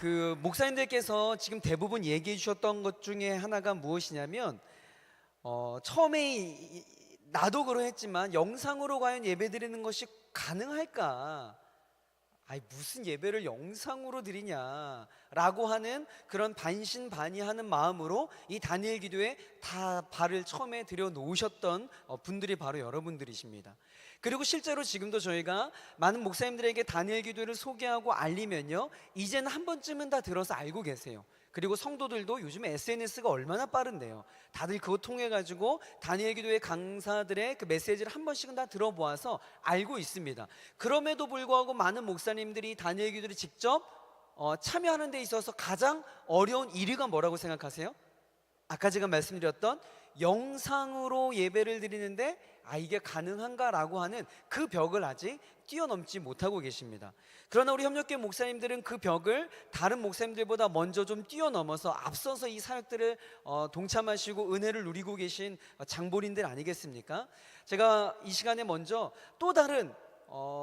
그 목사님들께서 지금 대부분 얘기해 주셨던 것 중에 하나가 무엇이냐면 처음에 나도 그러했지만 영상으로 과연 예배드리는 것이 가능할까? 아니 무슨 예배를 영상으로 드리냐라고 하는 그런 반신반의하는 마음으로 이 다니엘 기도에 다 발을 처음에 들여 놓으셨던 분들이 바로 여러분들이십니다. 그리고 실제로 지금도 저희가 많은 목사님들에게 다니엘 기도를 소개하고 알리면요, 이제는 한 번쯤은 다 들어서 알고 계세요. 그리고 성도들도 요즘에 SNS가 얼마나 빠른데요. 다들 그거 통해 가지고 다니엘 기도의 강사들의 그 메시지를 한 번씩은 다 들어보아서 알고 있습니다. 그럼에도 불구하고 많은 목사님들이 다니엘 기도를 직접 참여하는 데 있어서 가장 어려운 1위가 뭐라고 생각하세요? 아까 제가 말씀드렸던 영상으로 예배를 드리는데 이게 가능한가라고 하는 그 벽을 아직 뛰어넘지 못하고 계십니다. 그러나 우리 협력교회 목사님들은 그 벽을 다른 목사님들보다 먼저 좀 뛰어넘어서 앞서서 이 사역들을 동참하시고 은혜를 누리고 계신 장본인들 아니겠습니까? 제가 이 시간에 먼저 또 다른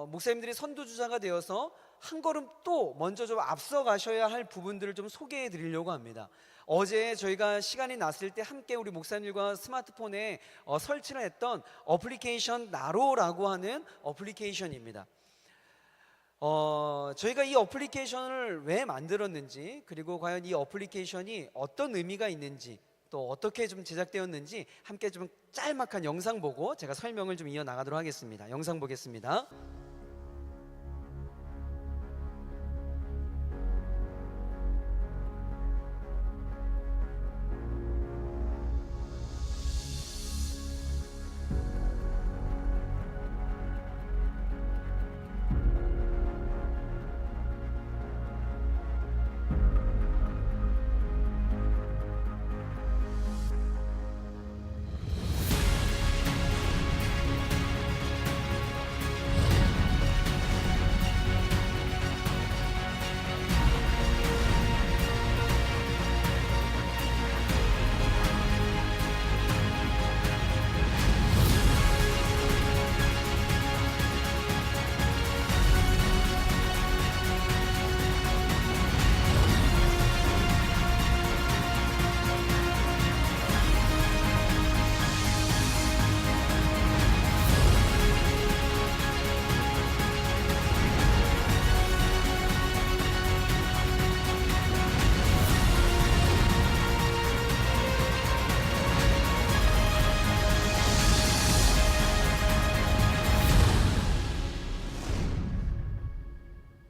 목사님들이 선두주자가 되어서 한 걸음 또 먼저 좀 앞서 가셔야 할 부분들을 좀 소개해 드리려고 합니다. 어제 저희가 시간이 났을 때 함께 우리 목사님들과 스마트폰에 설치를 했던 어플리케이션 나로라고 하는 어플리케이션입니다. 저희가 이 어플리케이션을 왜 만들었는지, 그리고 과연 이 어플리케이션이 어떤 의미가 있는지, 또 어떻게 좀 제작되었는지 함께 좀 짤막한 영상 보고 제가 설명을 좀 이어나가도록 하겠습니다. 영상 보겠습니다.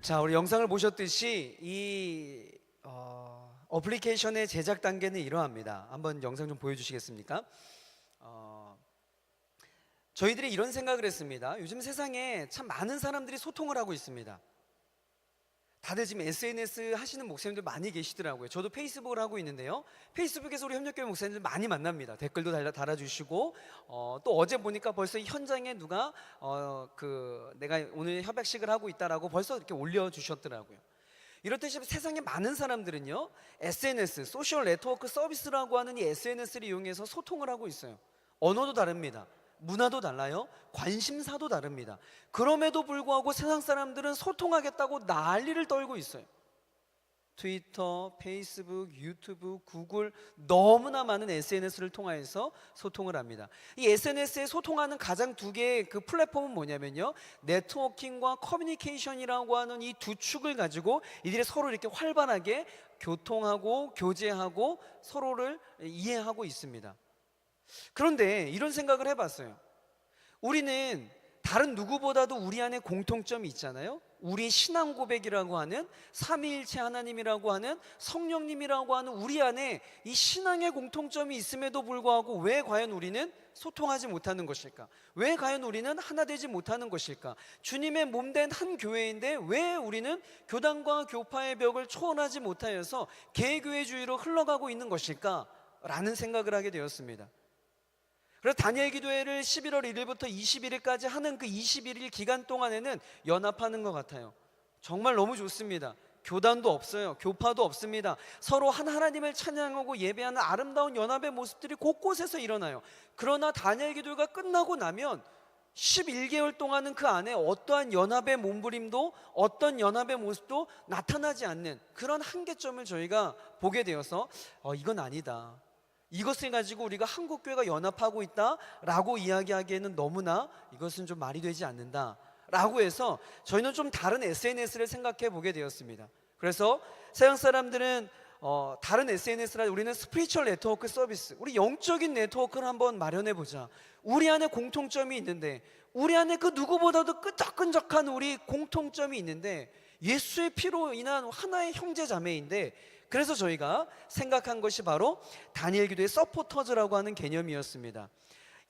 자, 우리 영상을 보셨듯이 이 어플리케이션의 제작 단계는 이러합니다. 한번 영상 좀 보여주시겠습니까? 저희들이 이런 생각을 했습니다. 요즘 세상에 참 많은 사람들이 소통을 하고 있습니다. 다들 지금 SNS 하시는 목사님들 많이 계시더라고요. 저도 페이스북을 하고 있는데요, 페이스북에서 우리 협력교회 목사님들 많이 만납니다. 댓글도 달아주시고 또 어제 보니까 벌써 현장에 누가 내가 오늘 협약식을 하고 있다라고 벌써 이렇게 올려주셨더라고요. 이렇듯이 세상에 많은 사람들은요, SNS, 소셜 네트워크 서비스라고 하는 이 SNS를 이용해서 소통을 하고 있어요. 언어도 다릅니다. 문화도 달라요. 관심사도 다릅니다. 그럼에도 불구하고 세상 사람들은 소통하겠다고 난리를 떨고 있어요. 트위터, 페이스북, 유튜브, 구글, 너무나 많은 SNS를 통해서 소통을 합니다. 이 SNS에 소통하는 가장 두 개의 그 플랫폼은 뭐냐면요, 네트워킹과 커뮤니케이션이라고 하는 이 두 축을 가지고 이들이 서로 이렇게 활발하게 교통하고 교제하고 서로를 이해하고 있습니다. 그런데 이런 생각을 해봤어요. 우리는 다른 누구보다도 우리 안에 공통점이 있잖아요. 우리 신앙 고백이라고 하는 삼위일체 하나님이라고 하는 성령님이라고 하는 우리 안에 이 신앙의 공통점이 있음에도 불구하고 왜 과연 우리는 소통하지 못하는 것일까? 왜 과연 우리는 하나 되지 못하는 것일까? 주님의 몸된 한 교회인데 왜 우리는 교단과 교파의 벽을 초월하지 못하여서 개교회주의로 흘러가고 있는 것일까? 라는 생각을 하게 되었습니다. 그래서 다니엘 기도회를 11월 1일부터 21일까지 하는 그 21일 기간 동안에는 연합하는 것 같아요. 정말 너무 좋습니다. 교단도 없어요. 교파도 없습니다. 서로 한 하나님을 찬양하고 예배하는 아름다운 연합의 모습들이 곳곳에서 일어나요. 그러나 다니엘 기도회가 끝나고 나면 11개월 동안은 그 안에 어떠한 연합의 몸부림도 어떤 연합의 모습도 나타나지 않는 그런 한계점을 저희가 보게 되어서 이건 아니다, 이것을 가지고 우리가 한국교회가 연합하고 있다라고 이야기하기에는 너무나 이것은 좀 말이 되지 않는다 라고 해서 저희는 좀 다른 SNS를 생각해 보게 되었습니다. 그래서 서양 사람들은 다른 SNS라 우리는 스피리추얼 네트워크 서비스, 우리 영적인 네트워크를 한번 마련해 보자. 우리 안에 공통점이 있는데, 우리 안에 그 누구보다도 끈적끈적한 우리 공통점이 있는데 예수의 피로 인한 하나의 형제 자매인데, 그래서 저희가 생각한 것이 바로 다니엘 기도의 서포터즈라고 하는 개념이었습니다.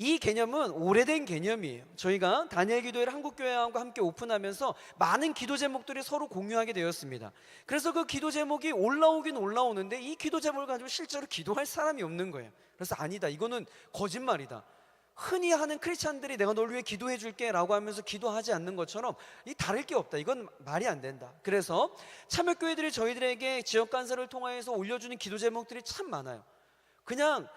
이 개념은 오래된 개념이에요. 저희가 다니엘 기도회를 한국교회와 함께 오픈하면서 많은 기도 제목들이 서로 공유하게 되었습니다. 그래서 그 기도 제목이 올라오긴 올라오는데 이 기도 제목을 가지고 실제로 기도할 사람이 없는 거예요. 그래서 아니다, 이거는 거짓말이다. 흔히 하는 크리스찬들이 내가 널 위해 기도해 줄게 라고 하면서 기도하지 않는 것처럼 이 다를 게 없다, 이건 말이 안 된다. 그래서 참여교회들이 저희들에게 지역 간사를 통하여서 올려주는 기도 제목들이 참 많아요. 그냥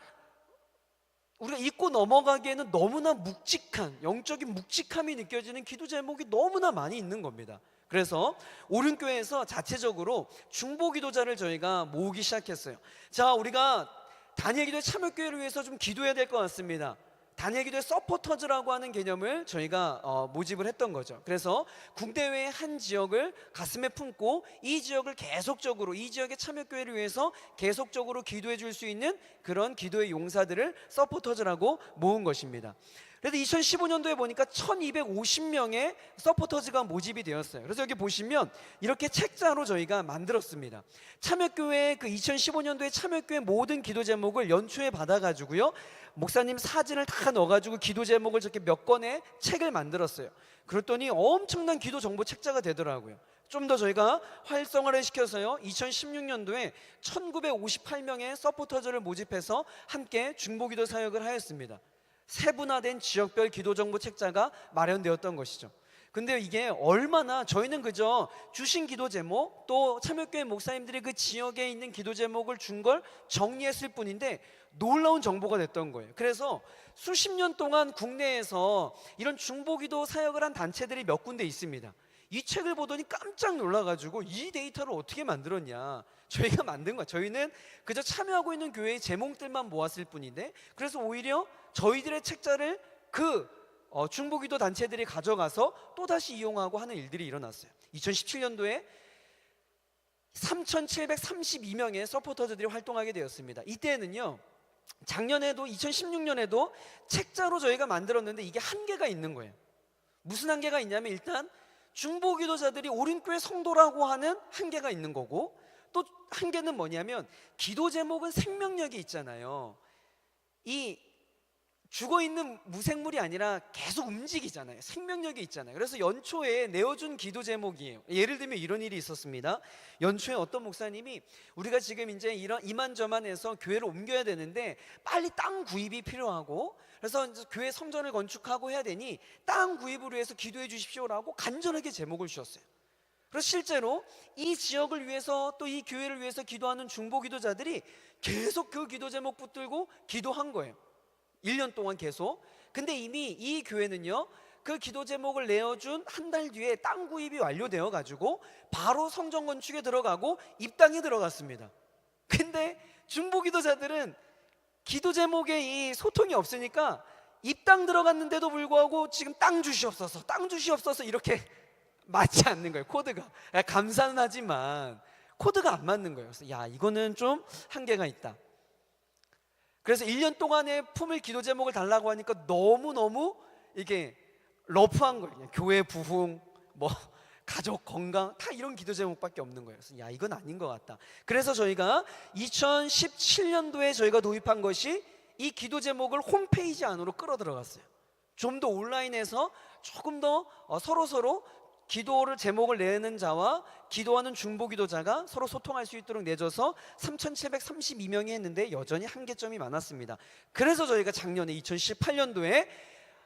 우리가 잊고 넘어가기에는 너무나 묵직한, 영적인 묵직함이 느껴지는 기도 제목이 너무나 많이 있는 겁니다. 그래서 오륜교회에서 자체적으로 중보 기도자를 저희가 모으기 시작했어요. 자, 우리가 다니엘 기도회 참여교회를 위해서 좀 기도해야 될 것 같습니다. 다니엘 기도회 서포터즈라고 하는 개념을 저희가 모집을 했던 거죠. 그래서 국내외의 한 지역을 가슴에 품고 이 지역을 계속적으로, 이 지역의 참여교회를 위해서 계속적으로 기도해 줄 수 있는 그런 기도의 용사들을 서포터즈라고 모은 것입니다. 그래서 2015년도에 보니까 1250명의 서포터즈가 모집이 되었어요. 그래서 여기 보시면 이렇게 책자로 저희가 만들었습니다. 참여교회 그 2015년도에 참여교회 모든 기도 제목을 연초에 받아가지고요, 목사님 사진을 다 넣어가지고 기도 제목을 저렇게 몇 권의 책을 만들었어요. 그랬더니 엄청난 기도 정보 책자가 되더라고요. 좀 더 저희가 활성화를 시켜서요, 2016년도에 1958명의 서포터즈를 모집해서 함께 중보기도 사역을 하였습니다. 세분화된 지역별 기도 정보 책자가 마련되었던 것이죠. 근데 이게 얼마나, 저희는 그저 주신 기도 제목, 또 참여교회 목사님들이 그 지역에 있는 기도 제목을 준 걸 정리했을 뿐인데 놀라운 정보가 됐던 거예요. 그래서 수십 년 동안 국내에서 이런 중보기도 사역을 한 단체들이 몇 군데 있습니다. 이 책을 보더니 깜짝 놀라가지고 이 데이터를 어떻게 만들었냐, 저희가 만든 거야. 저희는 그저 참여하고 있는 교회의 제목들만 모았을 뿐인데, 그래서 오히려 저희들의 책자를 그 중보기도 단체들이 가져가서 또다시 이용하고 하는 일들이 일어났어요. 2017년도에 3,732명의 서포터즈들이 활동하게 되었습니다. 이때는요, 작년에도 2016년에도 책자로 저희가 만들었는데 이게 한계가 있는 거예요. 무슨 한계가 있냐면, 일단 중보기도자들이 오륜교회 성도라고 하는 한계가 있는 거고, 또 한계는 뭐냐면 기도 제목은 생명력이 있잖아요. 이 죽어있는 무생물이 아니라 계속 움직이잖아요. 생명력이 있잖아요. 그래서 연초에 내어준 기도 제목이에요. 예를 들면 이런 일이 있었습니다. 연초에 어떤 목사님이 우리가 지금 이제 이만저만해서 교회를 옮겨야 되는데 빨리 땅 구입이 필요하고, 그래서 이제 교회 성전을 건축하고 해야 되니 땅 구입을 위해서 기도해 주십시오라고 간절하게 제목을 주셨어요. 그래서 실제로 이 지역을 위해서, 또 이 교회를 위해서 기도하는 중보기도자들이 계속 그 기도 제목 붙들고 기도한 거예요. 1년 동안 계속. 근데 이미 이 교회는요, 그 기도 제목을 내어준 한 달 뒤에 땅 구입이 완료되어 가지고 바로 성전 건축에 들어가고 입당에 들어갔습니다. 근데 중보기도자들은 기도 제목에 이 소통이 없으니까 입당 들어갔는데도 불구하고 지금 땅 주시옵소서, 땅 주시옵소서 이렇게 맞지 않는 거예요. 코드가. 감사는 하지만 코드가 안 맞는 거예요. 그래서 야, 이거는 좀 한계가 있다. 그래서 1년 동안에 품을 기도 제목을 달라고 하니까 너무너무 이게 러프한 거예요. 그냥 교회 부흥, 뭐 가족 건강, 다 이런 기도 제목밖에 없는 거예요. 그래서 야, 이건 아닌 것 같다. 그래서 저희가 2017년도에 저희가 도입한 것이 이 기도 제목을 홈페이지 안으로 끌어 들어갔어요. 좀 더 온라인에서 조금 더 서로 기도를 제목을 내는 자와 기도하는 중보기도자가 서로 소통할 수 있도록 내줘서 3,732명이 했는데 여전히 한계점이 많았습니다. 그래서 저희가 작년에 2018년도에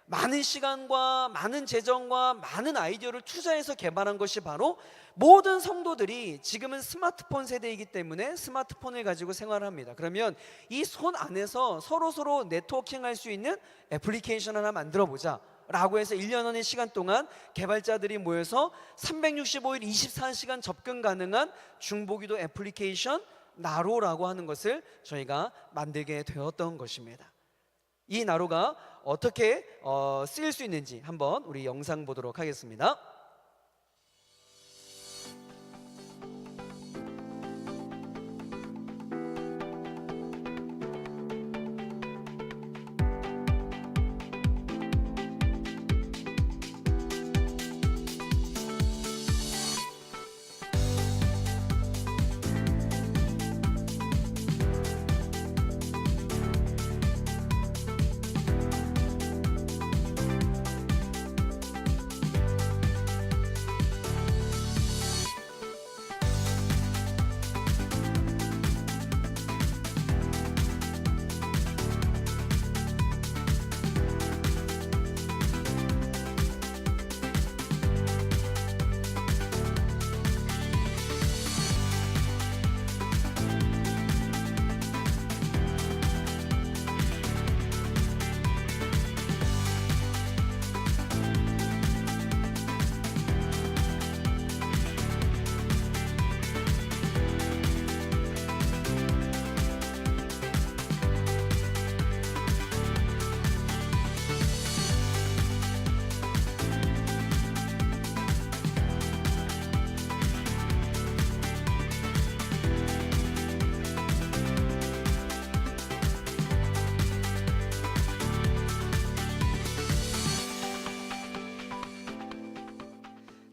많은 시간과 많은 재정과 많은 아이디어를 투자해서 개발한 것이 바로, 모든 성도들이 지금은 스마트폰 세대이기 때문에 스마트폰을 가지고 생활을 합니다. 그러면 이 손 안에서 서로 네트워킹할 수 있는 애플리케이션 하나 만들어 보자 라고 해서 1년의 시간 동안 개발자들이 모여서 365일 24시간 접근 가능한 중보기도 애플리케이션 나로라고 하는 것을 저희가 만들게 되었던 것입니다. 이 나로가 어떻게 쓰일 수 있는지 한번 우리 영상 보도록 하겠습니다.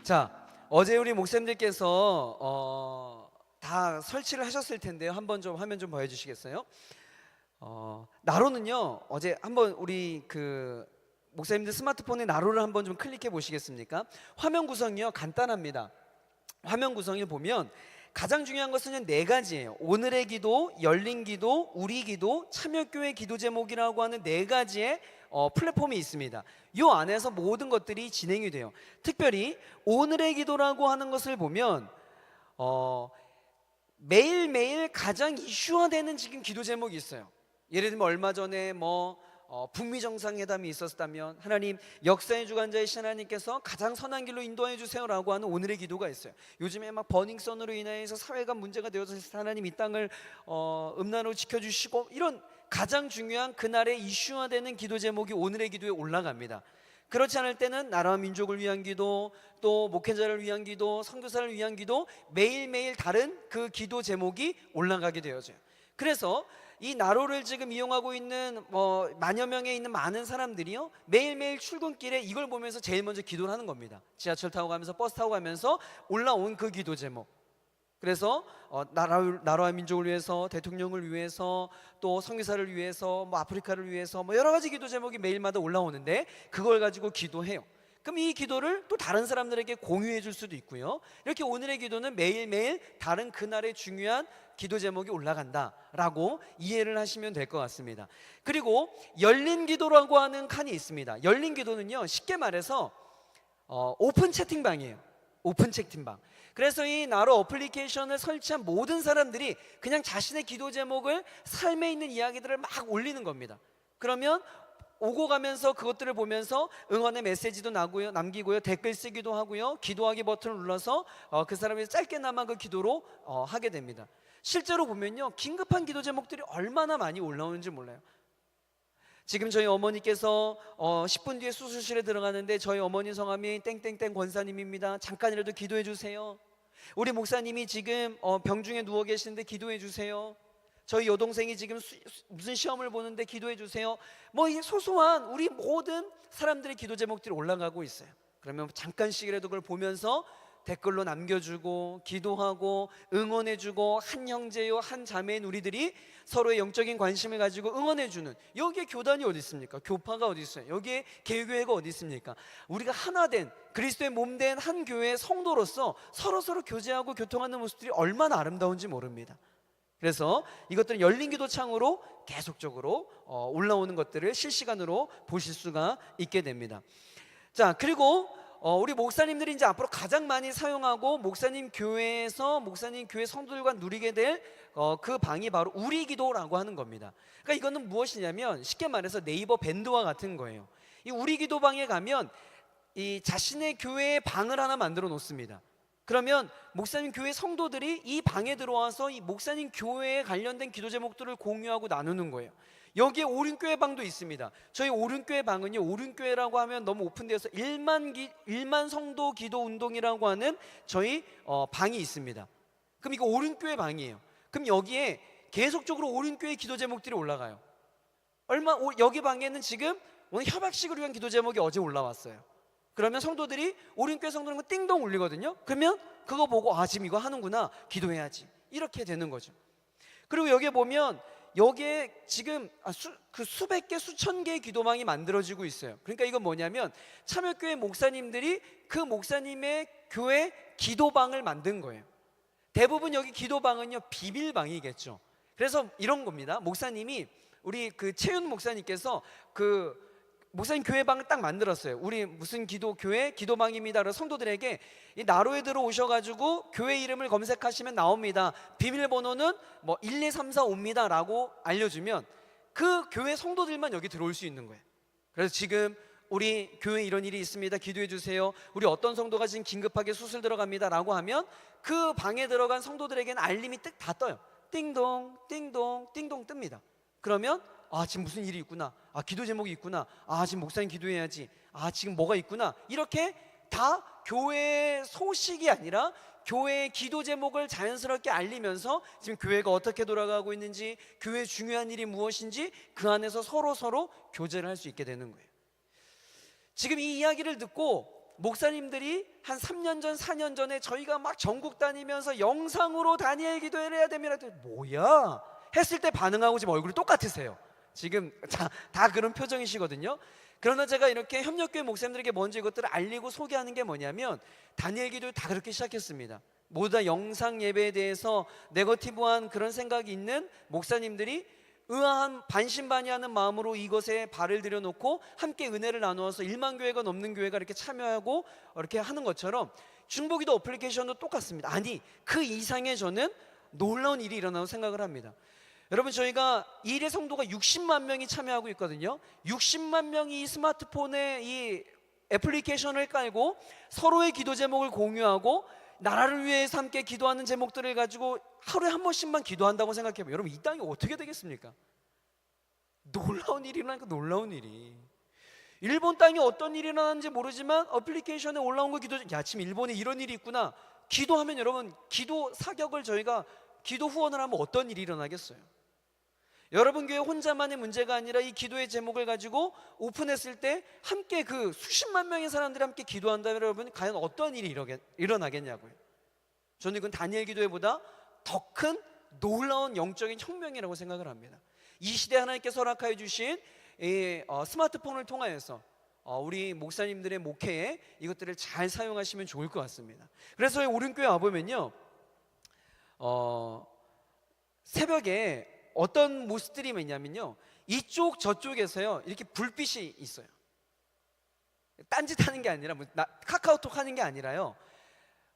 자, 어제 우리 목사님들께서 다 설치를 하셨을 텐데요. 한번 좀 화면 좀 보여주시겠어요? 나로는요, 어제 한번 우리 그 목사님들 스마트폰에 나로를 한번 좀 클릭해 보시겠습니까? 화면 구성이요 간단합니다. 화면 구성을 보면 가장 중요한 것은 네 가지예요. 오늘의 기도, 열린 기도, 우리 기도, 참여교회 기도 제목이라고 하는 네 가지의 플랫폼이 있습니다. 이 안에서 모든 것들이 진행이 돼요. 특별히 오늘의 기도라고 하는 것을 보면 매일매일 가장 이슈화되는 지금 기도 제목이 있어요. 예를 들면 얼마 전에 북미 정상회담이 있었다면 하나님 역사의 주관자이신 하나님께서 가장 선한 길로 인도해 주세요라고 하는 오늘의 기도가 있어요. 요즘에 막 버닝썬으로 인해서 사회가 문제가 되어서 하나님 이 땅을 음란으로 지켜주시고 이런 가장 중요한 그날의 이슈화되는 기도 제목이 오늘의 기도에 올라갑니다. 그렇지 않을 때는 나라와 민족을 위한 기도, 또 목회자를 위한 기도, 선교사를 위한 기도, 매일매일 다른 그 기도 제목이 올라가게 되어져요. 그래서 이 나로를 지금 이용하고 있는 만여 명에 있는 많은 사람들이요, 매일매일 출근길에 이걸 보면서 제일 먼저 기도를 하는 겁니다. 지하철 타고 가면서 버스 타고 가면서 올라온 그 기도 제목. 그래서 나라와 민족을 위해서, 대통령을 위해서, 또 선교사를 위해서, 아프리카를 위해서 여러 가지 기도 제목이 매일마다 올라오는데 그걸 가지고 기도해요. 그럼 이 기도를 또 다른 사람들에게 공유해 줄 수도 있고요. 이렇게 오늘의 기도는 매일매일 다른 그날의 중요한 기도 제목이 올라간다라고 이해를 하시면 될 것 같습니다. 그리고 열린 기도라고 하는 칸이 있습니다. 열린 기도는요, 쉽게 말해서 오픈 채팅방이에요. 오픈 채팅방. 그래서 이 나로 어플리케이션을 설치한 모든 사람들이 그냥 자신의 기도 제목을, 삶에 있는 이야기들을 막 올리는 겁니다. 그러면 오고 가면서 그것들을 보면서 응원의 메시지도 남기고요, 댓글 쓰기도 하고요, 기도하기 버튼을 눌러서 그 사람이 짧게나마 그 기도로 하게 됩니다. 실제로 보면요, 긴급한 기도 제목들이 얼마나 많이 올라오는지 몰라요. 지금 저희 어머니께서 10분 뒤에 수술실에 들어가는데 저희 어머니 성함이 땡땡땡 권사님입니다. 잠깐이라도 기도해 주세요. 우리 목사님이 지금 병중에 누워 계시는데 기도해 주세요. 저희 여동생이 지금 무슨 시험을 보는데 기도해 주세요. 이 소소한 우리 모든 사람들의 기도 제목들이 올라가고 있어요. 그러면 잠깐씩이라도 그걸 보면서 댓글로 남겨주고 기도하고 응원해주고, 한 형제요 한 자매인 우리들이 서로의 영적인 관심을 가지고 응원해주는, 여기에 교단이 어디 있습니까? 교파가 어디 있어요? 여기에 개교회가 어디 있습니까? 우리가 하나된 그리스도의 몸된 한 교회의 성도로서 서로 교제하고 교통하는 모습들이 얼마나 아름다운지 모릅니다. 그래서 이것들은 열린 기도 창으로 계속적으로 올라오는 것들을 실시간으로 보실 수가 있게 됩니다. 자, 그리고 우리 목사님들이 이제 앞으로 가장 많이 사용하고 목사님 교회에서 목사님 교회 성도들과 누리게 될 그 방이 바로 우리 기도라고 하는 겁니다. 그러니까 이거는 무엇이냐면 쉽게 말해서 네이버 밴드와 같은 거예요. 이 우리 기도방에 가면 이 자신의 교회의 방을 하나 만들어 놓습니다. 그러면 목사님 교회 성도들이 이 방에 들어와서 이 목사님 교회에 관련된 기도 제목들을 공유하고 나누는 거예요. 여기에 오륜교회 방도 있습니다. 저희 오륜교회 방은요, 오륜교회라고 하면 너무 오픈되어서 1만 성도 기도 운동이라고 하는 저희 방이 있습니다. 그럼 이거 오륜교회 방이에요. 그럼 여기에 계속적으로 오륜교회 기도 제목들이 올라가요. 여기 방에는 지금 오늘 협약식을 위한 기도 제목이 어제 올라왔어요. 그러면 성도들이 오륜교회 성도는 띵동 울리거든요. 그러면 그거 보고 지금 이거 하는구나, 기도해야지, 이렇게 되는 거죠. 그리고 여기에 보면 여기에 지금 수백 개, 수천 개의 기도방이 만들어지고 있어요. 그러니까 이건 뭐냐면 참여교회 목사님들이 그 목사님의 교회 기도방을 만든 거예요. 대부분 여기 기도방은요, 비밀방이겠죠. 그래서 이런 겁니다. 목사님이 우리 그 최윤 목사님께서 목사님 교회방을 딱 만들었어요. 우리 무슨 교회 기도방입니다. 그래서 성도들에게 이 나로에 들어오셔가지고 교회 이름을 검색하시면 나옵니다. 비밀번호는 뭐 1, 2, 3, 4, 5입니다 라고 알려주면 그 교회 성도들만 여기 들어올 수 있는 거예요. 그래서 지금 우리 교회에 이런 일이 있습니다, 기도해 주세요, 우리 어떤 성도가 지금 긴급하게 수술 들어갑니다 라고 하면 그 방에 들어간 성도들에게는 알림이 다 떠요. 띵동 띵동 띵동 뜹니다. 그러면 지금 무슨 일이 있구나, 기도 제목이 있구나, 지금 목사님 기도해야지, 지금 뭐가 있구나, 이렇게 다 교회의 소식이 아니라 교회의 기도 제목을 자연스럽게 알리면서 지금 교회가 어떻게 돌아가고 있는지, 교회의 중요한 일이 무엇인지 그 안에서 서로 교제를 할 수 있게 되는 거예요. 지금 이 이야기를 듣고 목사님들이 한 3년 전, 4년 전에 저희가 막 전국 다니면서 영상으로 다니엘 기도회를 해야 됩니다, 뭐야 했을 때 반응하고 지금 얼굴이 똑같으세요. 지금 다 그런 표정이시거든요. 그러나 제가 이렇게 협력교회 목사님들에게 먼저 이것들을 알리고 소개하는 게 뭐냐면 다니엘 기도회 다 그렇게 시작했습니다. 모두 다 영상 예배에 대해서 네거티브한 그런 생각이 있는 목사님들이 의아한 반신반의하는 마음으로 이것에 발을 들여놓고 함께 은혜를 나누어서 1만 교회가 넘는 교회가 이렇게 참여하고 이렇게 하는 것처럼 중보기도 어플리케이션도 똑같습니다. 그 이상의 저는 놀라운 일이 일어나고 생각을 합니다. 여러분, 저희가 이 일의 성도가 60만 명이 참여하고 있거든요. 60만 명이 이 스마트폰에 이 애플리케이션을 깔고 서로의 기도 제목을 공유하고 나라를 위해서 함께 기도하는 제목들을 가지고 하루에 한 번씩만 기도한다고 생각해보면 여러분, 이 땅이 어떻게 되겠습니까? 놀라운 일이 일어나니까, 놀라운 일이. 일본 땅에 어떤 일이 일어나는지 모르지만 어플리케이션에 올라온 거 지금 일본에 이런 일이 있구나, 기도하면 여러분, 기도 사격을 저희가 기도 후원을 하면 어떤 일이 일어나겠어요? 여러분 교회 혼자만의 문제가 아니라 이 기도의 제목을 가지고 오픈했을 때 함께 그 수십만 명의 사람들이 함께 기도한다면 여러분, 과연 어떤 일이 일어나겠냐고요. 저는 이건 다니엘 기도회보다 더 큰 놀라운 영적인 혁명이라고 생각을 합니다. 이 시대 하나님께서 허락하여 주신 스마트폰을 통하여서 우리 목사님들의 목회에 이것들을 잘 사용하시면 좋을 것 같습니다. 그래서 오륜교회 와보면요, 새벽에 어떤 모습들이 있냐면요, 이쪽 저쪽에서요 이렇게 불빛이 있어요. 딴짓하는 게 아니라 카카오톡 하는 게 아니라요,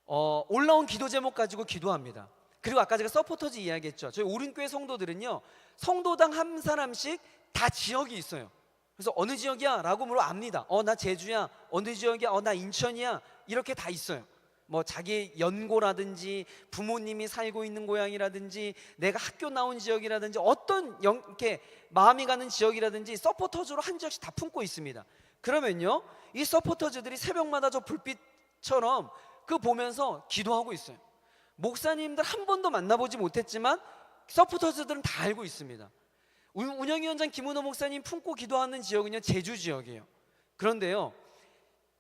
올라온 기도 제목 가지고 기도합니다. 그리고 아까 제가 서포터즈 이야기했죠. 저희 오륜교회 성도들은요, 성도당 한 사람씩 다 지역이 있어요. 그래서 어느 지역이야? 라고 물어 압니다. 나 제주야. 어느 지역이야? 나 인천이야. 이렇게 다 있어요. 뭐 자기 연고라든지 부모님이 살고 있는 고향이라든지 내가 학교 나온 지역이라든지 어떤 이렇게 마음이 가는 지역이라든지 서포터즈로 한 지역씩 다 품고 있습니다. 그러면요, 이 서포터즈들이 새벽마다 저 불빛처럼 그 보면서 기도하고 있어요. 목사님들 한 번도 만나보지 못했지만 서포터즈들은 다 알고 있습니다. 운영위원장 김은호 목사님 품고 기도하는 지역은요, 제주 지역이에요. 그런데요,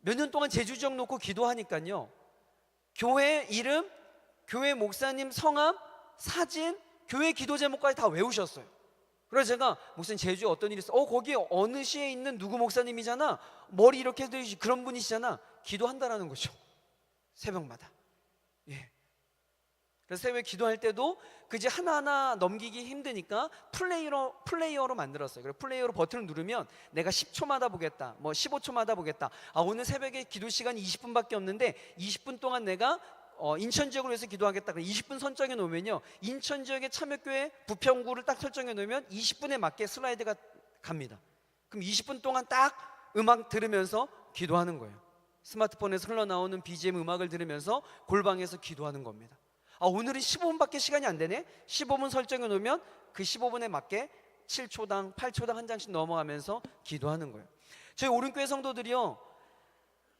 몇 년 동안 제주 지역 놓고 기도하니까요, 교회 이름, 교회 목사님 성함, 사진, 교회 기도 제목까지 다 외우셨어요. 그래서 제가 목사님 제주에 어떤 일이 있어? 거기 어느 시에 있는 누구 목사님이잖아, 머리 이렇게 해도 그런 분이시잖아. 기도한다라는 거죠, 새벽마다. 그래서 새벽에 기도할 때도 그지 하나하나 넘기기 힘드니까 플레이어로 만들었어요. 그래서 플레이어로 버튼을 누르면 내가 10초마다 보겠다, 뭐 15초마다 보겠다. 오늘 새벽에 기도 시간이 20분밖에 없는데 20분 동안 내가 인천 지역으로 해서 기도하겠다. 그럼 20분 설정해 놓으면요, 인천 지역의 참여교회 부평구를 딱 설정해 놓으면 20분에 맞게 슬라이드가 갑니다. 그럼 20분 동안 딱 음악 들으면서 기도하는 거예요. 스마트폰에서 흘러나오는 BGM 음악을 들으면서 골방에서 기도하는 겁니다. 오늘은 15분밖에 시간이 안 되네. 15분 설정해 놓으면 그 15분에 맞게 7초당 8초당 한 장씩 넘어가면서 기도하는 거예요. 저희 오른교회 성도들이요,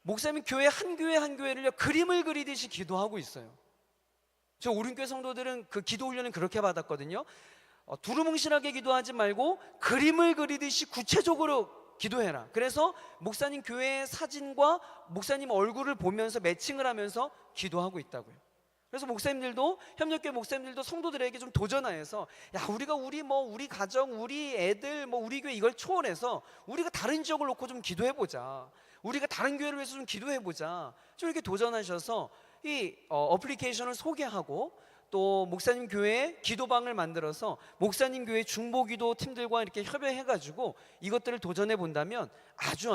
목사님 교회 한 교회 한 교회를요 그림을 그리듯이 기도하고 있어요. 저 오른교회 성도들은 그 기도 훈련을 그렇게 받았거든요. 두루뭉실하게 기도하지 말고 그림을 그리듯이 구체적으로 기도해라. 그래서 목사님 교회의 사진과 목사님 얼굴을 보면서 매칭을 하면서 기도하고 있다고요. 그래서 목사님들도, 협력교회 목사님들도 성도들에게 좀 도전하여서, 우리가 우리 가정, 우리 애들, 우리 교회 이걸 초월해서 우리가 다른 지역을 놓고 좀 기도해보자, 우리가 다른 교회를 위해서 좀 기도해보자, 좀 이렇게 도전하셔서 이 어플리케이션을 소개하고, 또 목사님 교회에 기도방을 만들어서 목사님 교회 중보기도 팀들과 이렇게 협의해가지고 이것들을 도전해 본다면 아주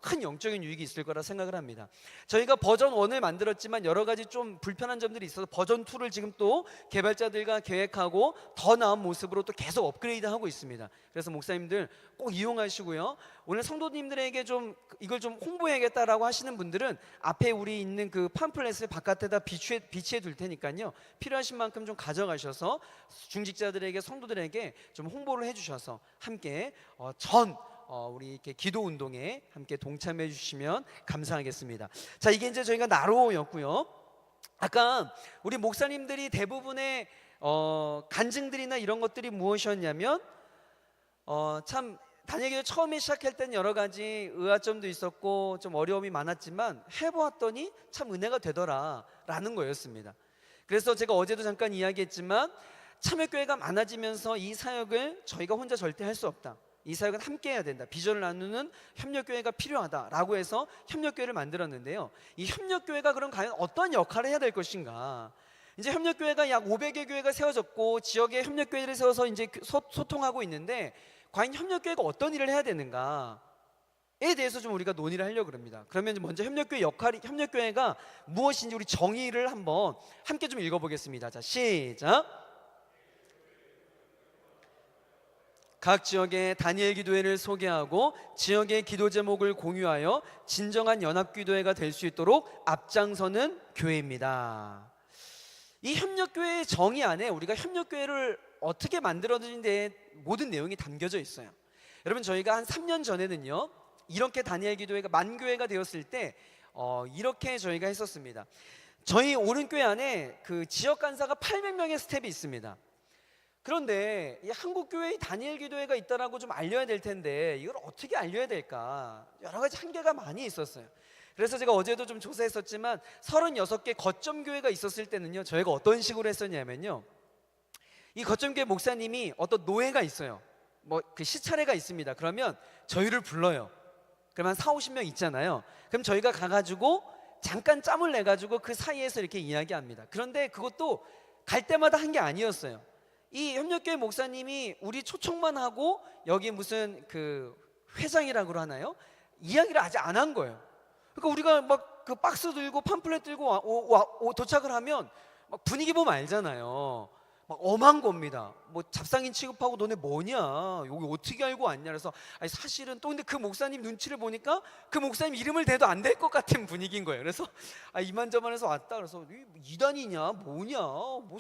큰 영적인 유익이 있을 거라 생각을 합니다. 저희가 버전 1을 만들었지만 여러 가지 좀 불편한 점들이 있어서 버전 2를 지금 또 개발자들과 계획하고 더 나은 모습으로 또 계속 업그레이드하고 있습니다. 그래서 목사님들 꼭 이용하시고요. 오늘 성도님들에게 좀 이걸 좀 홍보해야겠다라고 하시는 분들은 앞에 우리 있는 그 팜플렛을 바깥에다 비치해 둘 테니까요, 필요하신 만큼 좀 가져가셔서 중직자들에게, 성도들에게 좀 홍보를 해주셔서 함께 우리 이렇게 기도 운동에 함께 동참해 주시면 감사하겠습니다. 자, 이게 이제 저희가 나로였고요. 아까 우리 목사님들이 대부분의 간증들이나 이런 것들이 무엇이었냐면, 참 다니엘교회 처음에 시작할 때는 여러 가지 의아점도 있었고 좀 어려움이 많았지만 해보았더니 참 은혜가 되더라라는 거였습니다. 그래서 제가 어제도 잠깐 이야기했지만 참여교회가 많아지면서 이 사역을 저희가 혼자 절대 할 수 없다, 이 사역은 함께 해야 된다, 비전을 나누는 협력교회가 필요하다라고 해서 협력교회를 만들었는데요. 이 협력교회가 그럼 과연 어떤 역할을 해야 될 것인가? 이제 협력교회가 약 500여 교회가 세워졌고 지역에 협력교회를 세워서 이제 소통하고 있는데, 과연 협력교회가 어떤 일을 해야 되는가에 대해서 좀 우리가 논의를 하려고 합니다. 그러면 먼저 협력교회가 무엇인지 우리 정의를 한번 함께 좀 읽어보겠습니다. 자, 시작. 각 지역의 다니엘 기도회를 소개하고 지역의 기도 제목을 공유하여 진정한 연합기도회가 될 수 있도록 앞장서는 교회입니다. 이 협력교회의 정의 안에 우리가 협력교회를 어떻게 만들어지는데 모든 내용이 담겨져 있어요. 여러분, 저희가 한 3년 전에는요 이렇게 다니엘 기도회가 만교회가 되었을 때 이렇게 저희가 했었습니다. 저희 오른교회 안에 그 지역 간사가 800명의 스텝이 있습니다. 그런데 이 한국교회에 다니엘 기도회가 있다라고 좀 알려야 될 텐데 이걸 어떻게 알려야 될까, 여러 가지 한계가 많이 있었어요. 그래서 제가 어제도 좀 조사했었지만 36개 거점교회가 있었을 때는요 저희가 어떤 식으로 했었냐면요, 이 거점교회 목사님이 어떤 노예가 있어요. 그 시차례가 있습니다. 그러면 저희를 불러요. 그러면 40-50명 있잖아요. 그럼 저희가 가가지고 잠깐 짬을 내가지고 그 사이에서 이렇게 이야기합니다. 그런데 그것도 갈 때마다 한 게 아니었어요. 이 협력교회 목사님이 우리 초청만 하고 여기 무슨 그 회장이라고 하나요? 이야기를 아직 안 한 거예요. 그러니까 우리가 막 그 박스 들고 팜플렛 들고 도착을 하면 막 분위기 보면 알잖아요. 막 엄한 겁니다. 잡상인 취급하고 너네 뭐냐, 여기 어떻게 알고 왔냐. 그래서 사실은 또 근데 그 목사님 눈치를 보니까 그 목사님 이름을 대도 안 될 것 같은 분위기인 거예요. 그래서 이만저만해서 왔다. 그래서 이단이냐 뭐냐,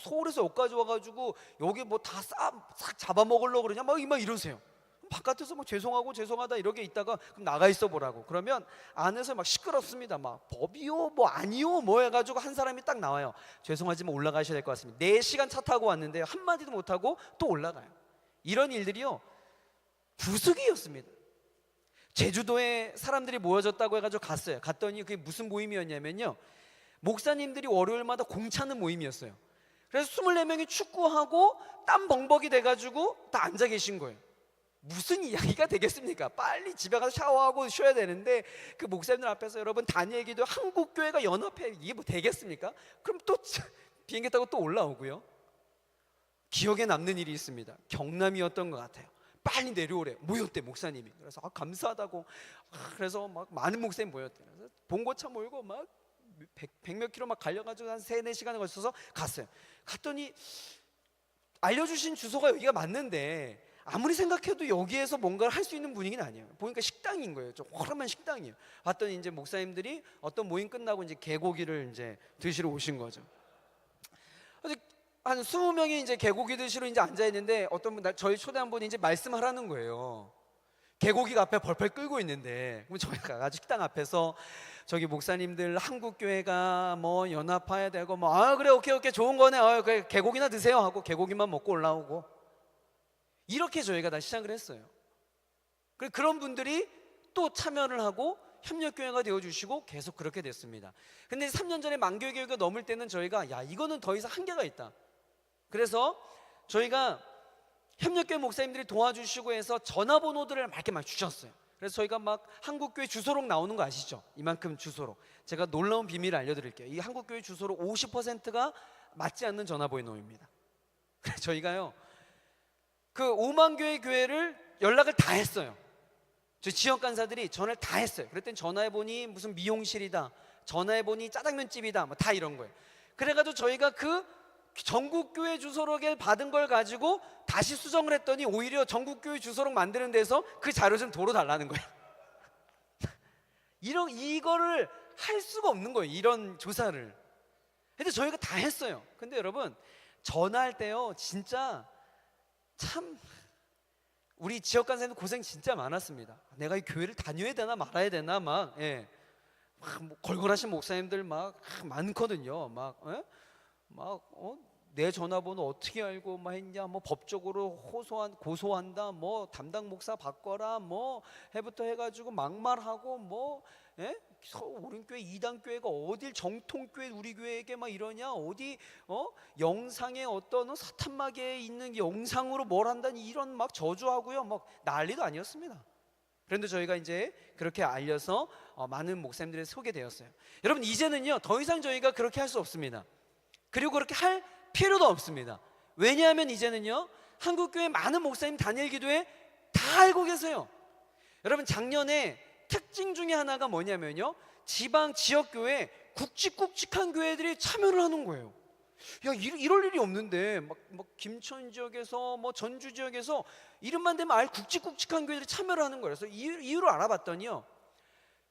서울에서 여기까지 와가지고 여기 다 싹 잡아먹으려고 그러냐 막 이러세요. 바깥에서 죄송하다 이렇게 있다가 그럼 나가 있어 보라고. 그러면 안에서 막 시끄럽습니다. 막 법이요 아니요 해가지고 한 사람이 딱 나와요. 죄송하지만 올라가셔야 될 것 같습니다. 4시간 차 타고 왔는데 한마디도 못하고 또 올라가요. 이런 일들이요 부수기였습니다. 제주도에 사람들이 모여졌다고 해가지고 갔더니 그게 무슨 모임이었냐면요, 목사님들이 월요일마다 공차는 모임이었어요. 그래서 24명이 축구하고 땀 벙벅이 돼가지고 다 앉아 계신 거예요. 무슨 이야기가 되겠습니까? 빨리 집에 가서 샤워하고 쉬어야 되는데 그 목사님들 앞에서 여러분 다니엘 기도 한국교회가 연합회, 이게 되겠습니까? 그럼 또 비행기 타고 또 올라오고요. 기억에 남는 일이 있습니다. 경남이었던 것 같아요. 빨리 내려오래. 모였대 목사님이. 그래서 감사하다고. 그래서 막 많은 목사님 모였대. 그래서 봉고차 몰고 막 100몇 킬로 막 갈려가지고 한 3-4시간에 걸쳐서 갔어요. 갔더니 알려주신 주소가 여기가 맞는데 아무리 생각해도 여기에서 뭔가를 할 수 있는 분위기는 아니에요. 보니까 식당인 거예요. 좀 허름한 식당이에요. 봤더니 이제 목사님들이 어떤 모임 끝나고 이제 개고기를 이제 드시러 오신 거죠. 그래서 한 20명이 이제 개고기 드시러 이제 앉아 있는데 어떤 분, 저희 초대한 분이 이제 말씀하라는 거예요. 개고기가 앞에 벌벌 끓고 있는데, 그럼 저희가 가가지고 식당 앞에서 저기 목사님들 한국교회가 뭐 연합해야 되고 뭐 그래 오케이 좋은 거네, 그래 개고기나 드세요 하고 개고기만 먹고 올라오고, 이렇게 저희가 다 시작을 했어요. 그런 분들이 또 참여를 하고 협력교회가 되어주시고 계속 그렇게 됐습니다. 근데 3년 전에 만교회가 넘을 때는 저희가 이거는 더 이상 한계가 있다. 그래서 저희가 협력교회 목사님들이 도와주시고 해서 전화번호들을 막 주셨어요. 그래서 저희가 막 한국교회 주소록 나오는 거 아시죠? 이만큼 주소록. 제가 놀라운 비밀을 알려드릴게요. 이 한국교회 주소록 50%가 맞지 않는 전화번호입니다. 그래서 저희가요 그 5만 교회 교회를 연락을 다 했어요. 저희 지역 간사들이 전화를 다 했어요. 그랬더니 전화해보니 무슨 미용실이다, 전화해보니 짜장면집이다, 뭐 다 이런 거예요. 그래가지고 저희가 그 전국교회 주소록에 받은 걸 가지고 다시 수정을 했더니 오히려 전국교회 주소록 만드는 데서 그 자료 좀 도로 달라는 거예요. 이거를 할 수가 없는 거예요, 이런 조사를. 근데 저희가 다 했어요. 근데 여러분 전화할 때요 진짜 참 우리 지역 간사님들 고생 진짜 많았습니다. 내가 이 교회를 다녀야 되나 말아야 되나 막 뭐 걸걸하신 목사님들 막 많거든요. 내 전화번호 어떻게 알고 막 했냐, 뭐 법적으로 고소한다, 뭐 담당 목사 바꿔라, 뭐 해부터 해가지고 막말하고 뭐 오른교회 이단교회가 어딜 정통교회 우리 교회에게 막 이러냐, 어디 영상에 어떤 사탄마귀에 있는 영상으로 뭘 한다니, 이런 막 저주하고요, 막 난리도 아니었습니다. 그런데 저희가 이제 그렇게 알려서 많은 목사님들이 소개되었어요. 여러분 이제는요 더 이상 저희가 그렇게 할 수 없습니다. 그리고 그렇게 할 필요도 없습니다. 왜냐하면 이제는요 한국교회 많은 목사님 단일 기도회 다 알고 계세요. 여러분 작년에 특징 중에 하나가 뭐냐면요, 지방 지역교회 굵직굵직한 교회들이 참여를 하는 거예요. 이럴 일이 없는데 막 김천 지역에서 뭐 전주 지역에서 이름만 되면 굵직굵직한 교회들이 참여를 하는 거예요. 그래서 이유를 알아봤더니요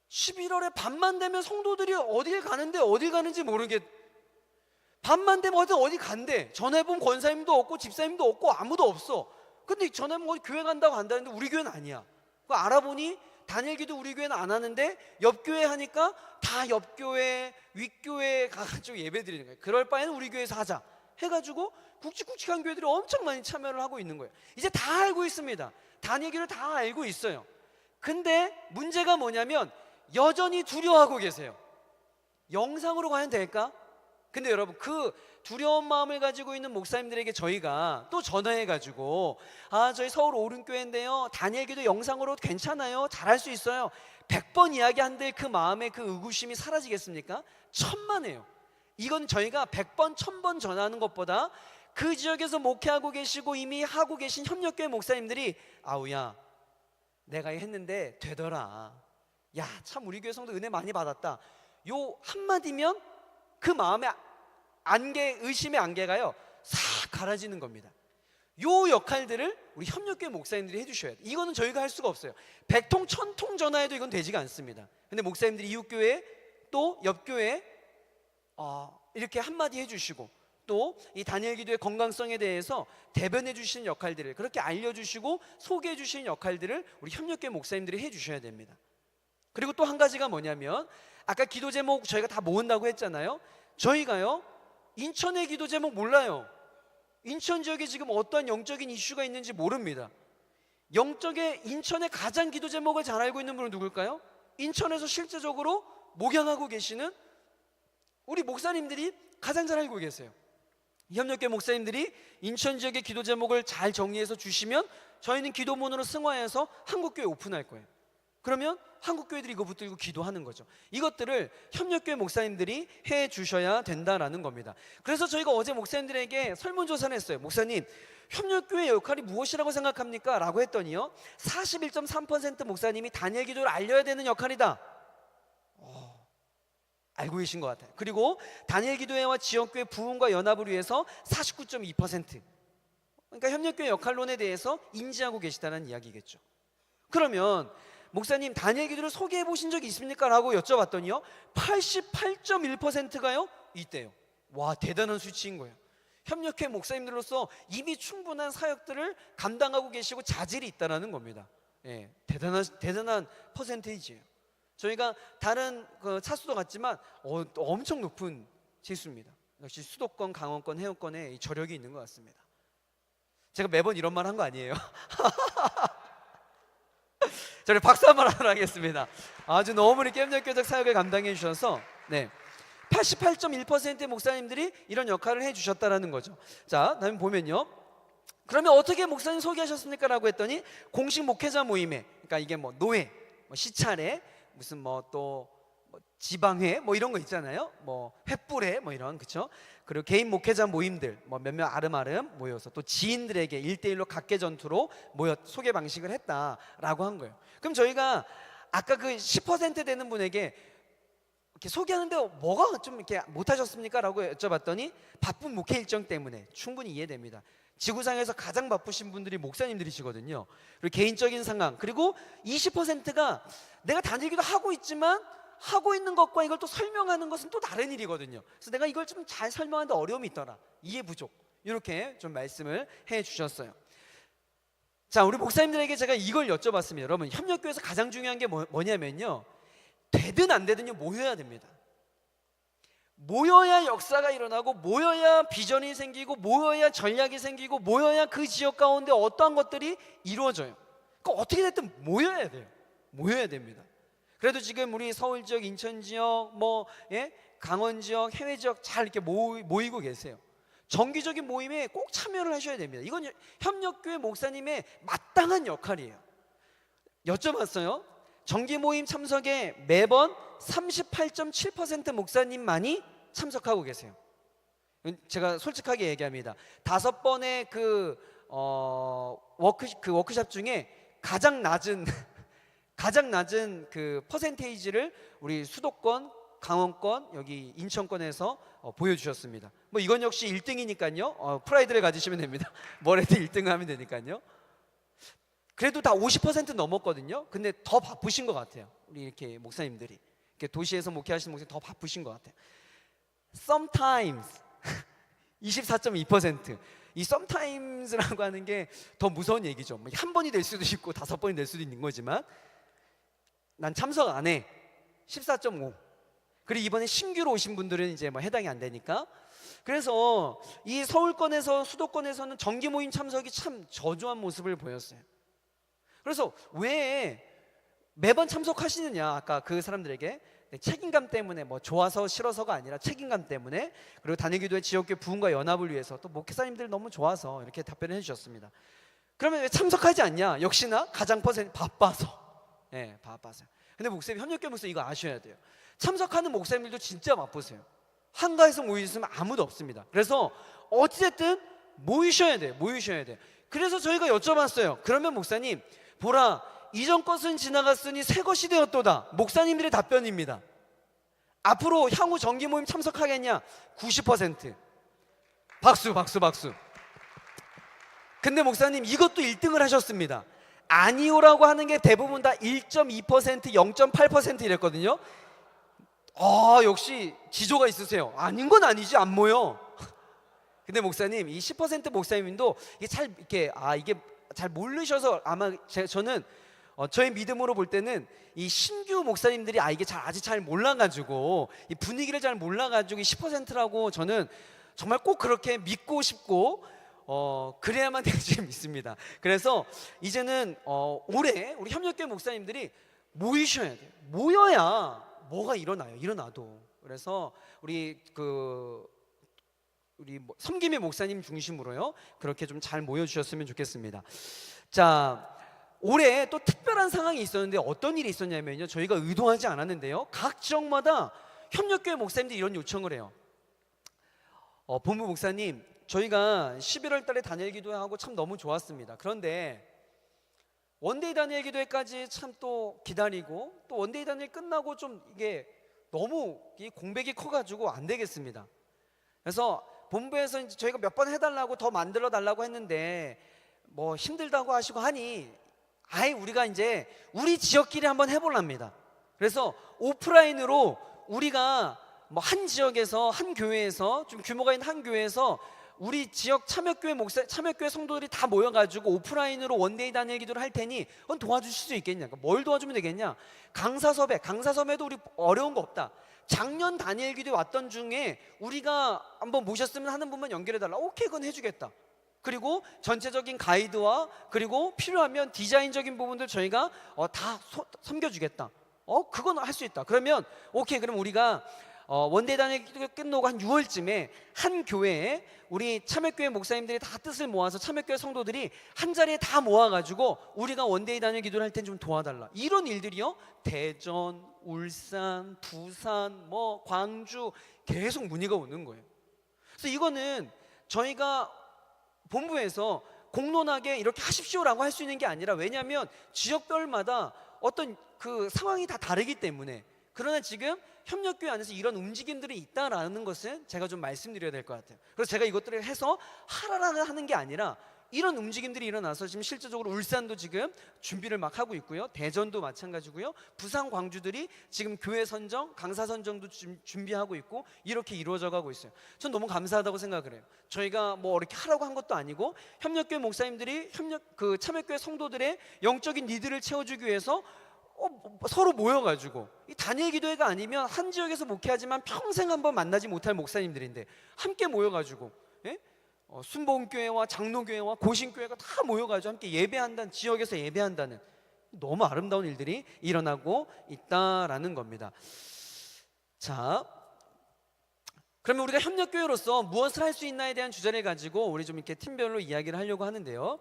11월에 밤만 되면 성도들이 어딜 가는데 어딜 가는지 모르게, 밤만 되면 어디 간대. 전화해보면 권사님도 없고 집사님도 없고 아무도 없어. 근데 전화해보면 교회 간다고 한다는데 우리 교회는 아니야. 그거 알아보니 단일기도 우리 교회는 안 하는데 옆교회 하니까 다 옆교회 윗교회 가가지고 예배 드리는 거예요. 그럴 바에는 우리 교회에서 하자 해가지고 굵직굵직한 교회들이 엄청 많이 참여를 하고 있는 거예요. 이제 다 알고 있습니다. 단일기를 다 알고 있어요. 근데 문제가 뭐냐면 여전히 두려워하고 계세요. 영상으로 과연 될까? 근데 여러분 그 두려운 마음을 가지고 있는 목사님들에게 저희가 또 전화해가지고 저희 서울 오른교회인데요 단일기도 영상으로 괜찮아요, 잘할 수 있어요, 100번 이야기한들 그 마음의 그 의구심이 사라지겠습니까? 천만에요. 이건 저희가 100번 1000번 전화하는 것보다 그 지역에서 목회하고 계시고 이미 하고 계신 협력교회 목사님들이 아우야 내가 했는데 되더라, 야 참 우리 교회 성도 은혜 많이 받았다, 요 한마디면 그 마음의 안개, 의심의 안개가요 싹 가라지는 겁니다. 요 역할들을 우리 협력교회 목사님들이 해주셔야 돼요. 이거는 저희가 할 수가 없어요. 100통 1000통 전화해도 이건 되지가 않습니다. 근데 목사님들이 이웃교회 또 옆교회 이렇게 한마디 해주시고 또 이 단일 기도의 건강성에 대해서 대변해 주시는 역할들을 그렇게 알려주시고 소개해 주시는 역할들을 우리 협력교회 목사님들이 해주셔야 됩니다. 그리고 또 한 가지가 뭐냐면 아까 기도 제목 저희가 다 모은다고 했잖아요. 저희가요 인천의 기도 제목 몰라요. 인천 지역에 지금 어떤 영적인 이슈가 있는지 모릅니다. 인천의 가장 기도 제목을 잘 알고 있는 분은 누굴까요? 인천에서 실제적으로 목양하고 계시는 우리 목사님들이 가장 잘 알고 계세요. 협력교회 목사님들이 인천 지역의 기도 제목을 잘 정리해서 주시면 저희는 기도문으로 승화해서 한국교회 오픈할 거예요. 그러면 한국교회들이 이거 붙들고 기도하는 거죠. 이것들을 협력교회 목사님들이 해 주셔야 된다라는 겁니다. 그래서 저희가 어제 목사님들에게 설문조사를 했어요. 목사님, 협력교회의 역할이 무엇이라고 생각합니까? 라고 했더니요 41.3% 목사님이 단일 기도를 알려야 되는 역할이다. 알고 계신 것 같아요. 그리고 단일 기도회와 지역교회 부흥과 연합을 위해서 49.2%, 그러니까 협력교회 역할론에 대해서 인지하고 계시다는 이야기겠죠. 그러면 목사님 단일 기도를 소개해 보신 적이 있습니까? 라고 여쭤봤더니요 88.1%가요 있대요. 와, 대단한 수치인 거예요. 협력회 목사님들로서 이미 충분한 사역들을 감당하고 계시고 자질이 있다는 겁니다. 예, 대단한 퍼센테이지예요. 저희가 다른 그 차수도 같지만 엄청 높은 지수입니다. 역시 수도권, 강원권, 해운권에 이 저력이 있는 것 같습니다. 제가 매번 이런 말 한 거 아니에요? 저를 박수 한번 하도록 하겠습니다. 아주 너무 이렇게 협력교적 사역을 감당해 주셔서 88.1%의 목사님들이 이런 역할을 해주셨다는 거죠. 자, 다음 보면요. 그러면 어떻게 목사님 소개하셨습니까? 라고 했더니 공식 목회자 모임에, 그러니까 이게 뭐 노회, 뭐 시찰회, 무슨 또 지방회 뭐 이런 거 있잖아요. 뭐 횃불회 뭐 이런, 그렇죠? 그리고 개인 목회자 모임들 뭐 몇몇 아름아름 모여서 또 지인들에게 1대1로 각계 전투로 모여 소개 방식을 했다라고 한 거예요. 그럼 저희가 아까 그 10% 되는 분에게 이렇게 소개하는데 뭐가 좀 이렇게 못하셨습니까? 라고 여쭤봤더니 바쁜 목회 일정 때문에 충분히 이해됩니다. 지구상에서 가장 바쁘신 분들이 목사님들이시거든요. 그리고 개인적인 상황, 그리고 20%가 내가 단일기도 하고 있지만 하고 있는 것과 이걸 또 설명하는 것은 또 다른 일이거든요. 그래서 내가 이걸 좀 잘 설명하는데 어려움이 있더라, 이해 부족, 이렇게 좀 말씀을 해 주셨어요. 자, 우리 목사님들에게 제가 이걸 여쭤봤습니다. 여러분, 협력교회에서 가장 중요한 게 뭐냐면요, 되든 안 되든요 모여야 됩니다. 모여야 역사가 일어나고, 모여야 비전이 생기고, 모여야 전략이 생기고, 모여야 그 지역 가운데 어떠한 것들이 이루어져요. 그러니까 어떻게 됐든 모여야 돼요. 모여야 됩니다. 그래도 지금 우리 서울 지역, 인천 지역, 강원 지역, 해외 지역 잘 이렇게 모이고 계세요. 정기적인 모임에 꼭 참여를 하셔야 됩니다. 이건 협력교회 목사님의 마땅한 역할이에요. 여쭤봤어요. 정기 모임 참석에 매번 38.7% 목사님만이 참석하고 계세요. 제가 솔직하게 얘기합니다. 5번의 워크숍 중에 가장 낮은 그 퍼센테이지를 우리 수도권, 강원권, 여기 인천권에서 보여주셨습니다. 뭐 이건 역시 1등이니까요 프라이드를 가지시면 됩니다. 뭐래도 1등 하면 되니까요. 그래도 다 50% 넘었거든요. 근데 더 바쁘신 것 같아요. 우리 이렇게 목사님들이 이렇게 도시에서 목회하시는 목사님 더 바쁘신 것 같아요. Sometimes 24.2%. 이 sometimes라고 하는 게 더 무서운 얘기죠. 한 번이 될 수도 있고 5번이 될 수도 있는 거지만, 난 참석 안 해 14.5. 그리고 이번에 신규로 오신 분들은 이제 해당이 안 되니까. 그래서 이 서울권에서, 수도권에서는 정기 모임 참석이 참 저조한 모습을 보였어요. 그래서 왜 매번 참석하시느냐, 아까 그 사람들에게 책임감 때문에, 좋아서 싫어서가 아니라 책임감 때문에, 그리고 단일기도회 지역교회 부흥과 연합을 위해서, 또 목회사님들 너무 좋아서, 이렇게 답변을 해주셨습니다. 그러면 왜 참석하지 않냐? 역시나 가장 바빠서. 바빠서. 근데 목사님, 협력교회 목사님 이거 아셔야 돼요. 참석하는 목사님들도 진짜 바쁘세요. 한가해서 모이시면 아무도 없습니다. 그래서 어찌됐든 모이셔야 돼요. 그래서 저희가 여쭤봤어요. 그러면 목사님, 보라, 이전 것은 지나갔으니 새 것이 되었도다. 목사님들의 답변입니다. 앞으로 향후 정기 모임 참석하겠냐? 90%. 박수. 근데 목사님, 이것도 1등을 하셨습니다. 아니오라고 하는 게 대부분 다 1.2%, 0.8% 이랬거든요. 역시 지조가 있으세요. 아닌 건 아니지, 안 모여. 근데 목사님, 이 10% 목사님도 이게 잘 모르셔서, 아마 저는 저의 믿음으로 볼 때는 이 신규 목사님들이 이게 아직 잘 몰라가지고, 이 분위기를 잘 몰라가지고 이 10%라고 저는 정말 꼭 그렇게 믿고 싶고 그래야만 되지 믿습니다. 그래서 이제는 올해 우리 협력교회 목사님들이 모이셔야 돼요. 모여야 뭐가 일어나도. 그래서 우리 섬김의 목사님 중심으로요, 그렇게 좀 잘 모여주셨으면 좋겠습니다. 자, 올해 또 특별한 상황이 있었는데, 어떤 일이 있었냐면요, 저희가 의도하지 않았는데요, 각 지역마다 협력교회 목사님들이 이런 요청을 해요. 본부 목사님, 저희가 11월 달에 단일 기도하고 참 너무 좋았습니다. 그런데 원데이 단일 기도회까지 참 또 기다리고, 또 원데이 단일 끝나고 좀 이게 너무 이 공백이 커가지고 안 되겠습니다. 그래서 본부에서 이제 저희가 몇 번 해달라고 더 만들어 달라고 했는데 뭐 힘들다고 하시고 하니 아예 우리가 이제 우리 지역끼리 한번 해볼랍니다. 그래서 오프라인으로 우리가 뭐 한 지역에서 한 교회에서 좀 규모가 있는 한 교회에서 우리 지역 참여교회 성도들이 다 모여가지고 오프라인으로 원데이 단일 기도를 할 테니 그건 도와주실 수 있겠냐? 뭘 도와주면 되겠냐? 강사섭외도 우리 어려운 거 없다. 작년 단일 기도에 왔던 중에 우리가 한번 모셨으면 하는 분만 연결해달라. 오케이, 그건 해주겠다. 그리고 전체적인 가이드와 그리고 필요하면 디자인적인 부분들 저희가 다 섬겨주겠다. 그건 할 수 있다. 그러면 오케이, 그럼 우리가 원데이 단일 기도가 끝나고 한 6월쯤에 한 교회에 우리 참여교회 목사님들이 다 뜻을 모아서 참여교회 성도들이 한 자리에 다 모아가지고 우리가 원데이 단일 기도를 할 땐 좀 도와달라. 이런 일들이요, 대전, 울산, 부산, 뭐 광주 계속 문의가 오는 거예요. 그래서 이거는 저희가 본부에서 공론하게 이렇게 하십시오라고 할 수 있는 게 아니라, 왜냐하면 지역별마다 어떤 그 상황이 다 다르기 때문에. 그러나 지금 협력교회 안에서 이런 움직임들이 있다라는 것은 제가 좀 말씀드려야 될 것 같아요. 그래서 제가 이것들을 해서 하라라는 하는 게 아니라 이런 움직임들이 일어나서 지금 실제적으로 울산도 지금 준비를 막 하고 있고요, 대전도 마찬가지고요, 부산, 광주들이 지금 교회 선정, 강사 선정도 준비하고 있고 이렇게 이루어져 가고 있어요. 전 너무 감사하다고 생각을 해요. 저희가 뭐 이렇게 하라고 한 것도 아니고 협력교회 목사님들이 참여교회 성도들의 영적인 니드를 채워주기 위해서 서로 모여가지고, 이 단일 기도회가 아니면 한 지역에서 목회하지만 평생 한번 만나지 못할 목사님들인데 함께 모여가지고, 예? 순복음교회와 장로교회와 고신교회가 다 모여가지고 함께 예배한다는, 지역에서 예배한다는 너무 아름다운 일들이 일어나고 있다라는 겁니다. 자, 그러면 우리가 협력교회로서 무엇을 할 수 있나에 대한 주제를 가지고 우리 좀 이렇게 팀별로 이야기를 하려고 하는데요,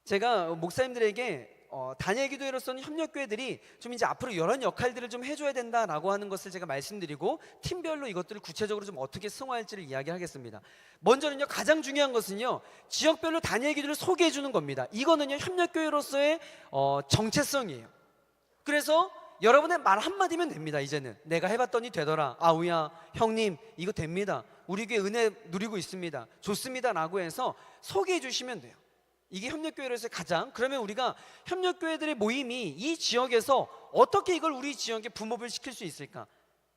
제가 목사님들에게 단일 기도회로서는 협력교회들이 좀 이제 앞으로 이런 역할들을 좀 해줘야 된다라고 하는 것을 제가 말씀드리고, 팀별로 이것들을 구체적으로 좀 어떻게 승화할지를 이야기하겠습니다. 먼저는요, 가장 중요한 것은요, 지역별로 단일 기도를 소개해 주는 겁니다. 이거는요, 협력교회로서의 정체성이에요. 그래서 여러분의 말 한마디면 됩니다. 이제는 내가 해봤더니 되더라, 아우야 형님 이거 됩니다, 우리 교회 은혜 누리고 있습니다, 좋습니다 라고 해서 소개해 주시면 돼요. 이게 협력교회로서의 가장, 그러면 우리가 협력교회들의 모임이 이 지역에서 어떻게 이걸 우리 지역에 붐업을 시킬 수 있을까,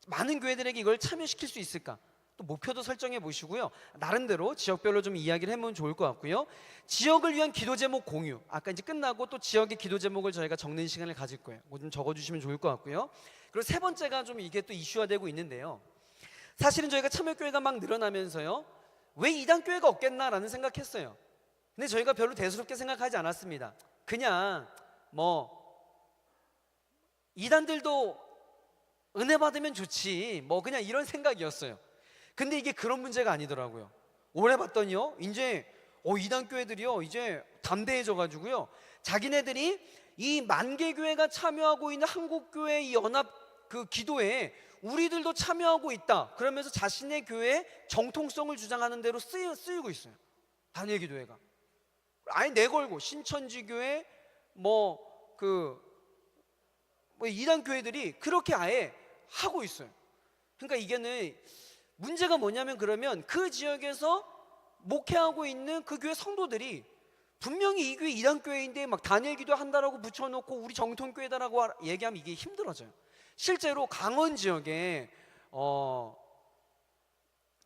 많은 교회들에게 이걸 참여시킬 수 있을까, 또 목표도 설정해 보시고요, 나름대로 지역별로 좀 이야기를 해보면 좋을 것 같고요. 지역을 위한 기도 제목 공유, 아까 이제 끝나고 또 지역의 기도 제목을 저희가 적는 시간을 가질 거예요. 그거 좀 적어주시면 좋을 것 같고요. 그리고 세 번째가 좀 이게 또 이슈화 되고 있는데요, 사실은 저희가 참여교회가 막 늘어나면서요, 왜 이단교회가 없겠나라는 생각했어요. 근데 저희가 별로 대수롭게 생각하지 않았습니다. 그냥 뭐 이단들도 은혜 받으면 좋지 뭐 그냥 이런 생각이었어요. 근데 이게 그런 문제가 아니더라고요. 오래 봤더니요, 이제 이단교회들이요 이제 담대해져 가지고요, 자기네들이 이 만개교회가 참여하고 있는 한국교회 이 연합 그 기도에 우리들도 참여하고 있다 그러면서 자신의 교회의 정통성을 주장하는 대로 쓰이고 있어요. 단일 기도회가 아예 내걸고, 신천지교회 이단 교회들이 그렇게 아예 하고 있어요. 그러니까 이게는 문제가 뭐냐면, 그러면 그 지역에서 목회하고 있는 그 교회 성도들이 분명히 이 교회 이단 교회인데 막 단일 기도 한다라고 붙여놓고 우리 정통교회다라고 얘기하면 이게 힘들어져요. 실제로 강원 지역에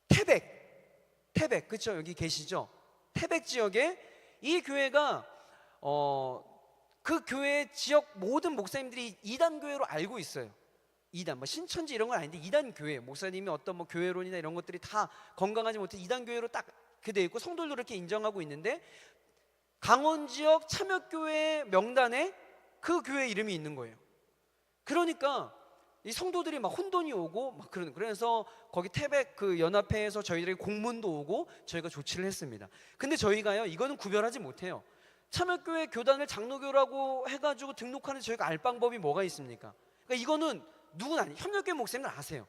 태백 그렇죠, 여기 계시죠? 태백 지역에 이 교회가 그 교회 지역 모든 목사님들이 이단 교회로 알고 있어요. 이단 신천지 이런 건 아닌데 이단 교회 목사님이 어떤 교회론이나 이런 것들이 다 건강하지 못해 이단 교회로 딱 돼 있고 성도들도 이렇게 인정하고 있는데, 강원 지역 참여교회 명단에 그 교회 이름이 있는 거예요. 그러니까 이 성도들이 막 혼돈이 오고 막 그래서 거기 태백 그 연합회에서 저희들에게 공문도 오고 저희가 조치를 했습니다. 근데 저희가요, 이거는 구별하지 못해요. 참여교회 교단을 장로교라고 해가지고 등록하는 저희가 알 방법이 뭐가 있습니까? 그러니까 이거는 누구나 아니, 협력교회 목사님들 아세요.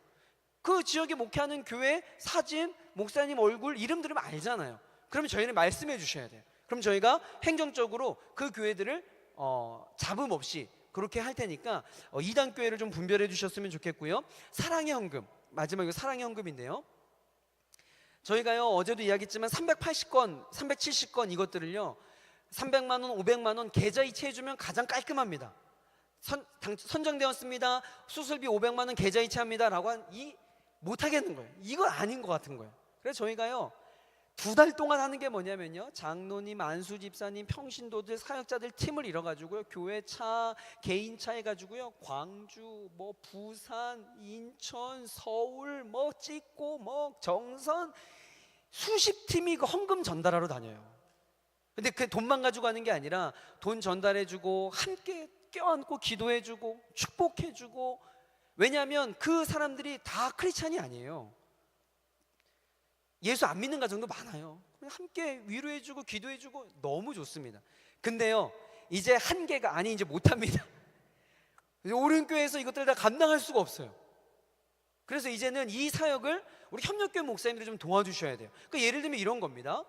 그 지역에 목회하는 교회 사진, 목사님 얼굴, 이름 들으면 알잖아요. 그러면 저희는 말씀해 주셔야 돼요. 그럼 저희가 행정적으로 그 교회들을 잡음 없이 그렇게 할 테니까 이단 교회를 좀 분별해 주셨으면 좋겠고요. 사랑의 헌금, 마지막으로 사랑의 헌금인데요, 저희가요 어제도 이야기했지만 380건, 370건 이것들을요 300만 원, 500만 원 계좌 이체해 주면 가장 깔끔합니다. 선정되었습니다. 수술비 500만 원 계좌 이체합니다라고 못 하겠는 거예요. 이거 아닌 것 같은 거예요. 그래서 저희가요 2달 동안 하는 게 뭐냐면요, 장로님, 안수 집사님, 평신도들, 사역자들 팀을 이뤄가지고요 교회 차, 개인 차 해가지고요 광주, 뭐 부산, 인천, 서울, 뭐 찍고, 뭐 정선 수십 팀이 그 헌금 전달하러 다녀요. 근데 그 돈만 가지고 가는 게 아니라 돈 전달해주고 함께 껴안고 기도해주고 축복해주고. 왜냐하면 그 사람들이 다 크리스찬이 아니에요. 예수 안 믿는 가정도 많아요. 함께 위로해주고 기도해주고 너무 좋습니다. 근데요 이제 한계가 아니 이제 못합니다. 오른교회에서 이것들을 다 감당할 수가 없어요. 그래서 이제는 이 사역을 우리 협력교회 목사님들이 좀 도와주셔야 돼요. 그러니까 예를 들면 이런 겁니다.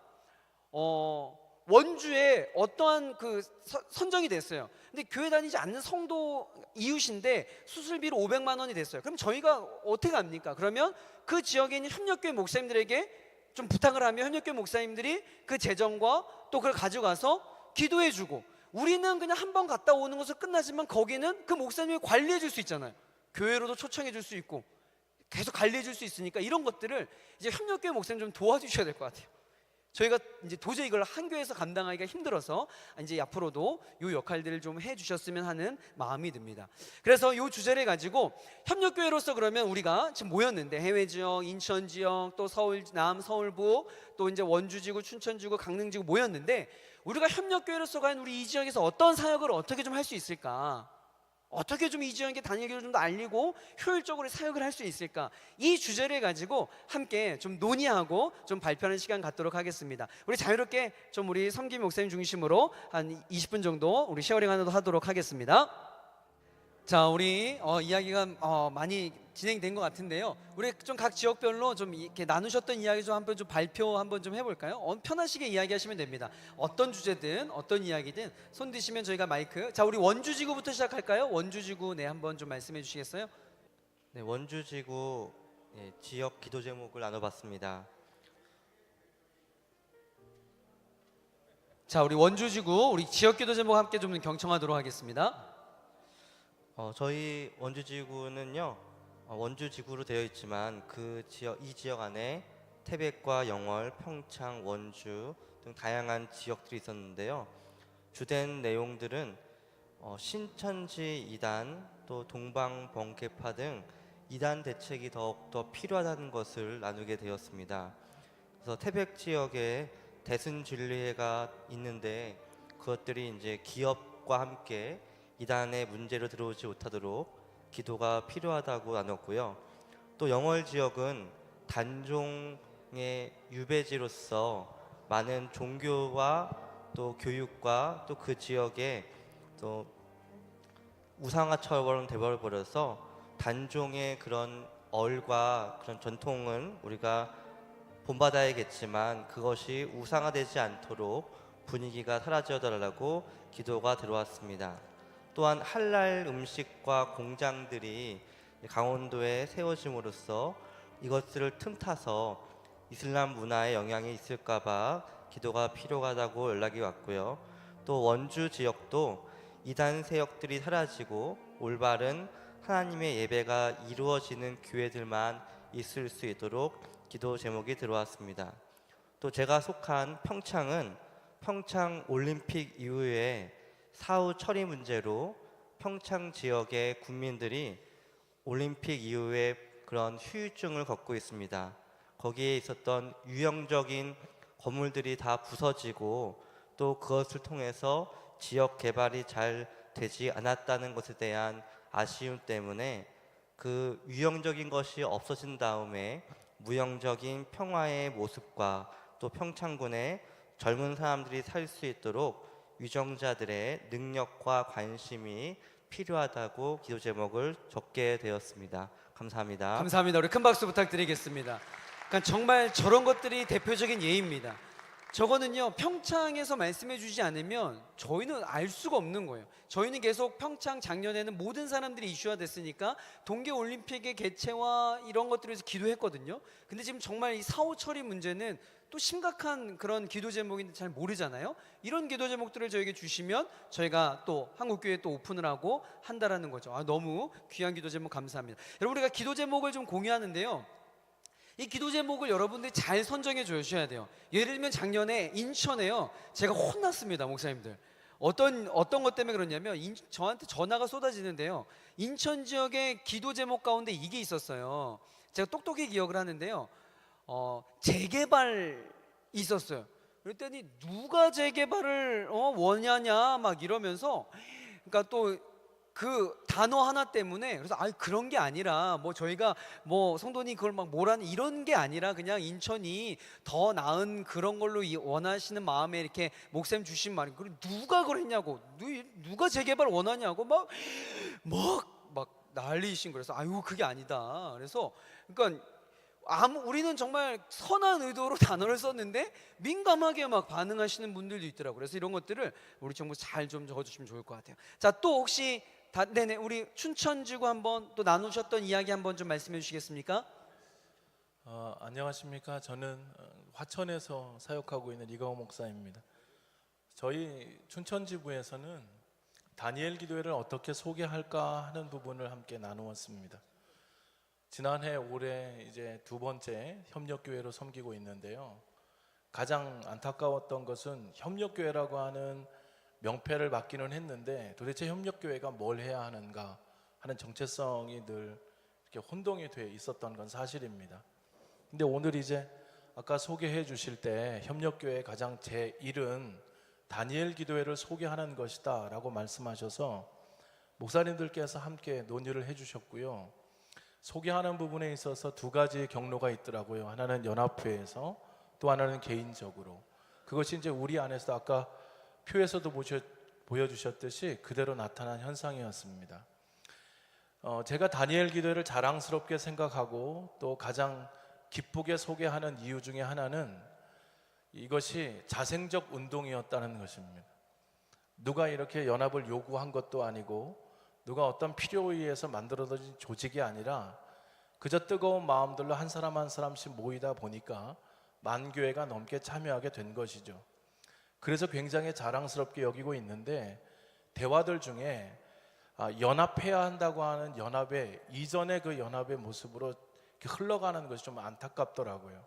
원주에 어떠한 그 선정이 됐어요. 근데 교회 다니지 않는 성도 이웃인데 수술비로 500만 원이 됐어요. 그럼 저희가 어떻게 합니까? 그러면 그 지역에 있는 협력교회 목사님들에게 좀 부탁을 하면 협력교회 목사님들이 그 재정과 또 그걸 가져가서 기도해주고, 우리는 그냥 한 번 갔다 오는 것으로 끝나지만 거기는 그 목사님이 관리해줄 수 있잖아요. 교회로도 초청해줄 수 있고 계속 관리해줄 수 있으니까 이런 것들을 이제 협력교회 목사님 좀 도와주셔야 될 것 같아요. 저희가 이제 도저히 이걸 한 교회에서 감당하기가 힘들어서 이제 앞으로도 이 역할들을 좀 해주셨으면 하는 마음이 듭니다. 그래서 이 주제를 가지고 협력교회로서 그러면 우리가 지금 모였는데, 해외 지역, 인천 지역, 또 서울 남, 서울부, 또 이제 원주지구, 춘천지구, 강릉지구 모였는데, 우리가 협력교회로서 과연 우리 이 지역에서 어떤 사역을 어떻게 좀 할 수 있을까? 어떻게 좀 이 지역에 단일교를 좀 더 알리고 효율적으로 사역을 할 수 있을까? 이 주제를 가지고 함께 좀 논의하고 좀 발표하는 시간 갖도록 하겠습니다. 우리 자유롭게 좀 우리 섬김 목사님 중심으로 한 20분 정도 우리 쉐어링 하도록 하겠습니다. 자, 우리 이야기가 많이 진행된 것 같은데요. 우리 좀 각 지역별로 좀 이렇게 나누셨던 이야기 좀 한번 좀 발표 한번 좀 해볼까요? 편하시게 이야기하시면 됩니다. 어떤 주제든 어떤 이야기든 손 드시면 저희가 마이크. 자, 우리 원주지구부터 시작할까요? 원주지구 한번 좀 말씀해 주시겠어요? 네, 원주지구 지역 기도 제목을 나눠봤습니다. 자, 우리 원주지구 우리 지역 기도 제목 함께 좀 경청하도록 하겠습니다. 저희 원주지구는요, 원주지구로 되어 있지만 이 지역 안에 태백과 영월, 평창, 원주 등 다양한 지역들이 있었는데요. 주된 내용들은 신천지 이단, 또 동방 번개파 등 이단 대책이 더욱더 필요하다는 것을 나누게 되었습니다. 그래서 태백 지역에 대순진리회가 있는데 그것들이 이제 기업과 함께 이단의 문제로 들어오지 못하도록 기도가 필요하다고 나눴고요. 또 영월 지역은 단종의 유배지로서 많은 종교와 또 교육과 또 그 지역에 또 우상화처럼 되어버려서 단종의 그런 얼과 그런 전통을 우리가 본받아야겠지만 그것이 우상화되지 않도록 분위기가 사라져달라고 기도가 들어왔습니다. 또한 할랄 음식과 공장들이 강원도에 세워짐으로써 이것들을 틈타서 이슬람 문화에 영향이 있을까봐 기도가 필요하다고 연락이 왔고요. 또 원주 지역도 이단 세력들이 사라지고 올바른 하나님의 예배가 이루어지는 교회들만 있을 수 있도록 기도 제목이 들어왔습니다. 또 제가 속한 평창은 평창 올림픽 이후에 사후 처리 문제로 평창 지역의 국민들이 올림픽 이후에 그런 후유증을 겪고 있습니다. 거기에 있었던 유형적인 건물들이 다 부서지고 또 그것을 통해서 지역 개발이 잘 되지 않았다는 것에 대한 아쉬움 때문에 그 유형적인 것이 없어진 다음에 무형적인 평화의 모습과 또 평창군의 젊은 사람들이 살 수 있도록 유정자들의 능력과 관심이 필요하다고 기도 제목을 적게 되었습니다. 감사합니다. 감사합니다. 우리 큰 박수 부탁드리겠습니다. 그러니까 정말 저런 것들이 대표적인 예입니다. 저거는요, 평창에서 말씀해 주지 않으면 저희는 알 수가 없는 거예요. 저희는 계속 평창 작년에는 모든 사람들이 이슈화 됐으니까 동계올림픽의 개최와 이런 것들을 위해서 기도했거든요. 근데 지금 정말 이 사후 처리 문제는 또 심각한 그런 기도 제목인데 잘 모르잖아요. 이런 기도 제목들을 저에게 주시면 저희가 또 한국교회 또 오픈을 하고 한다라는 거죠. 너무 귀한 기도 제목 감사합니다. 여러분, 우리가 기도 제목을 좀 공유하는데요, 이 기도 제목을 여러분들이 잘 선정해 주셔야 돼요. 예를 들면 작년에 인천에요, 제가 혼났습니다, 목사님들. 어떤 것 때문에 그러냐면 저한테 전화가 쏟아지는데요, 인천 지역의 기도 제목 가운데 이게 있었어요. 제가 똑똑히 기억을 하는데요, 재개발 있었어요. 그랬더니 누가 재개발을 원하냐 막 이러면서, 그러니까 또 그 단어 하나 때문에, 그래서 그런 게 아니라 뭐 저희가 뭐 성도님 그걸 막 뭐라는 이런 게 아니라 그냥 인천이 더 나은 그런 걸로 원하시는 마음에 이렇게 목사님 주신 말이, 그리고 누가 그랬냐고, 누가 재개발 원하냐고 막 난리신 거라서 그게 아니다. 그래서 그러니까 우리는 정말 선한 의도로 단어를 썼는데 민감하게 막 반응하시는 분들도 있더라고요. 그래서 이런 것들을 우리 정부 잘 좀 적어주시면 좋을 것 같아요. 자, 또 혹시 네네, 우리 춘천지구 한번 또 나누셨던 이야기 한번 좀 말씀해 주시겠습니까? 안녕하십니까. 저는 화천에서 사역하고 있는 이가호 목사입니다. 저희 춘천지부에서는 다니엘 기도회를 어떻게 소개할까 하는 부분을 함께 나누었습니다. 지난해 올해 이제 두 번째 협력교회로 섬기고 있는데요, 가장 안타까웠던 것은 협력교회라고 하는 명패를 받기는 했는데 도대체 협력교회가 뭘 해야 하는가 하는 정체성이 늘 이렇게 혼동이 돼 있었던 건 사실입니다. 근데 오늘 이제 아까 소개해 주실 때 협력교회의 가장 제1은 다니엘 기도회를 소개하는 것이다 라고 말씀하셔서 목사님들께서 함께 논의를 해 주셨고요. 소개하는 부분에 있어서 두 가지 경로가 있더라고요. 하나는 연합회에서, 또 하나는 개인적으로. 그것이 이제 우리 안에서 아까 표에서도 보여주셨듯이 그대로 나타난 현상이었습니다. 제가 다니엘 기도회를 자랑스럽게 생각하고 또 가장 기쁘게 소개하는 이유 중에 하나는 이것이 자생적 운동이었다는 것입니다. 누가 이렇게 연합을 요구한 것도 아니고 누가 어떤 필요에 의해서 만들어진 조직이 아니라 그저 뜨거운 마음들로 한 사람 한 사람씩 모이다 보니까 만 교회가 넘게 참여하게 된 것이죠. 그래서 굉장히 자랑스럽게 여기고 있는데, 대화들 중에 연합해야 한다고 하는 연합의 이전의 그 연합의 모습으로 흘러가는 것이 좀 안타깝더라고요.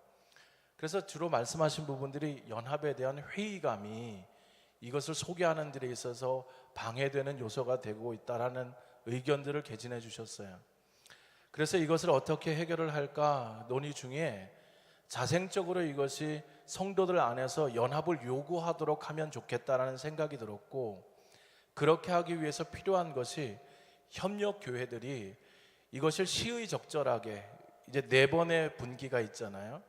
그래서 주로 말씀하신 부분들이 연합에 대한 회의감이 이것을 소개하는 데에 있어서 방해되는 요소가 되고 있다라는 의견들을 개진해 주셨어요. 그래서 이것을 어떻게 해결을 할까 논의 중에 자생적으로 이것이 성도들 안에서 연합을 요구하도록 하면 좋겠다라는 생각이 들었고, 그렇게 하기 위해서 필요한 것이 협력교회들이 이것을 시의적절하게, 이제 4번의 분기가 있잖아요.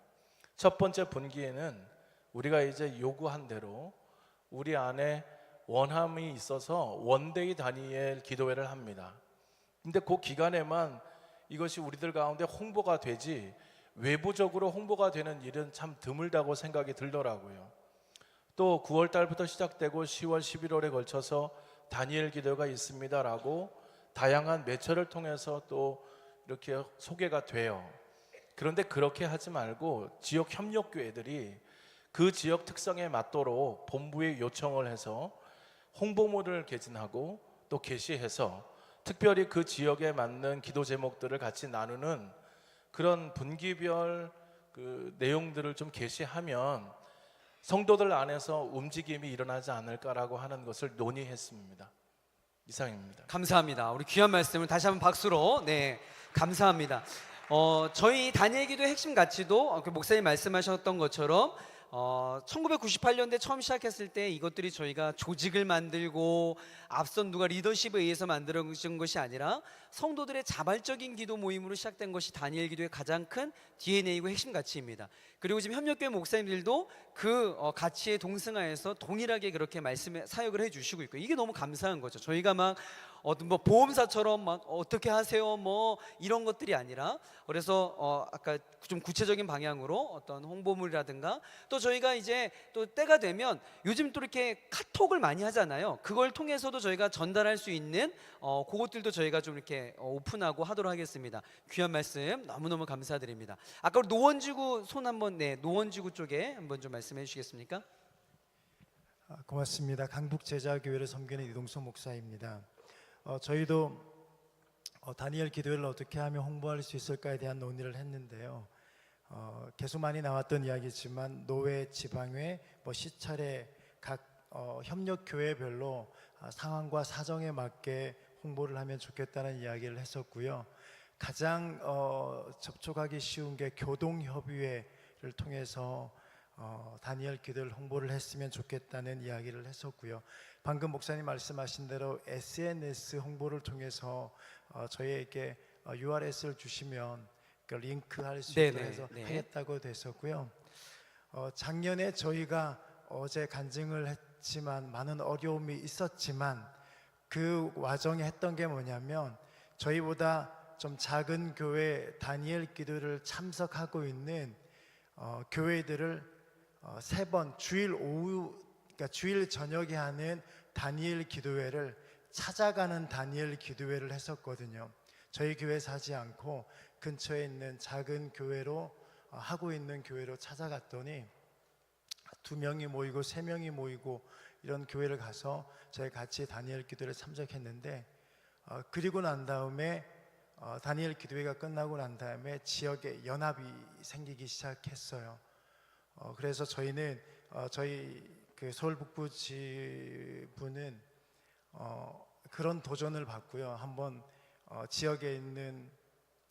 첫 번째 분기에는 우리가 이제 요구한 대로 우리 안에 원함이 있어서 원데이 다니엘 기도회를 합니다. 근데 그 기간에만 이것이 우리들 가운데 홍보가 되지 외부적으로 홍보가 되는 일은 참 드물다고 생각이 들더라고요. 또 9월 달부터 시작되고 10월, 11월에 걸쳐서 다니엘 기도가 있습니다라고 다양한 매체를 통해서 또 이렇게 소개가 돼요. 그런데 그렇게 하지 말고 지역 협력교회들이 그 지역 특성에 맞도록 본부에 요청을 해서 홍보물을 개진하고 또 게시해서 특별히 그 지역에 맞는 기도 제목들을 같이 나누는 그런 분기별 그 내용들을 좀 게시하면 성도들 안에서 움직임이 일어나지 않을까라고 하는 것을 논의했습니다. 이상입니다. 감사합니다. 우리 귀한 말씀을 다시 한번 박수로, 네, 감사합니다. 저희 다니엘 기도의 핵심 가치도 그 목사님 말씀하셨던 것처럼 1998년대 처음 시작했을 때 이것들이 저희가 조직을 만들고 앞선 누가 리더십에 의해서 만들어진 것이 아니라 성도들의 자발적인 기도 모임으로 시작된 것이 다니엘 기도의 가장 큰 DNA이고 핵심 가치입니다. 그리고 지금 협력교회 목사님들도 그 가치에 동승하여서 동일하게 그렇게 말씀에 사역을 해주시고 있고, 이게 너무 감사한 거죠. 저희가 막 어떤 뭐 보험사처럼 막 어떻게 하세요 뭐 이런 것들이 아니라, 그래서 아까 좀 구체적인 방향으로 어떤 홍보물이라든가, 또 저희가 이제 또 때가 되면 요즘 또 이렇게 카톡을 많이 하잖아요. 그걸 통해서도 저희가 전달할 수 있는 그것들도 저희가 좀 이렇게 오픈하고 하도록 하겠습니다. 귀한 말씀 너무너무 감사드립니다. 아까 우리 노원지구 손 한번, 네, 노원지구 쪽에 한번 좀 말씀해 주시겠습니까? 고맙습니다. 강북제자교회를 섬기는 이동성 목사입니다. 저희도 다니엘 기도회를 어떻게 하면 홍보할 수 있을까에 대한 논의를 했는데요. 계속 많이 나왔던 이야기지만 노회, 지방회, 시차례 각 협력 교회별로 상황과 사정에 맞게 홍보를 하면 좋겠다는 이야기를 했었고요. 가장 접촉하기 쉬운 게 교동협의회를 통해서 다니엘 기도를 홍보를 했으면 좋겠다는 이야기를 했었고요. 방금 목사님 말씀하신 대로 SNS 홍보를 통해서 저희에게 URS를 주시면 그 링크할 수 있도록 해서 하겠다고 됐었고요. 작년에 저희가 어제 간증을 했지만 많은 어려움이 있었지만 그 와중에 했던 게 뭐냐면, 저희보다 좀 작은 교회 다니엘 기도를 참석하고 있는 교회들을 3번 주일 오후, 그러니까 주일 저녁에 하는 다니엘 기도회를 찾아가는 다니엘 기도회를 했었거든요. 저희 교회에서 하지 않고 근처에 있는 작은 교회로 하고 있는 교회로 찾아갔더니 2명이 모이고 3명이 모이고 이런 교회를 가서 저희 같이 다니엘 기도회를 참석했는데, 그리고 난 다음에 다니엘 기도회가 끝나고 난 다음에 지역에 연합이 생기기 시작했어요. 그래서 저희는 저희 그 서울 북부 지부는 그런 도전을 받고요. 한번 지역에 있는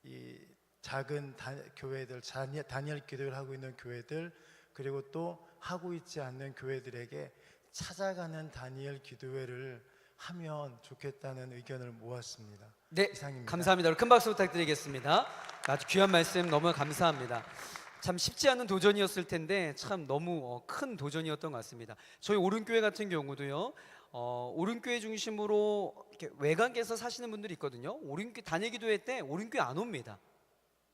이 작은 교회들, 다니엘 기도를 하고 있는 교회들, 그리고 또 하고 있지 않는 교회들에게 찾아가는 다니엘 기도회를 하면 좋겠다는 의견을 모았습니다. 네, 이상입니다. 감사합니다. 큰 박수 부탁드리겠습니다. 아주 귀한 말씀 너무 감사합니다. 참 쉽지 않은 도전이었을 텐데 참 너무 큰 도전이었던 것 같습니다. 저희 오른교회 같은 경우도요, 오른교회 중심으로 이렇게 외곽에서 사시는 분들이 있거든요. 오른교회 다니엘 기도회 때 오른교회 안 옵니다.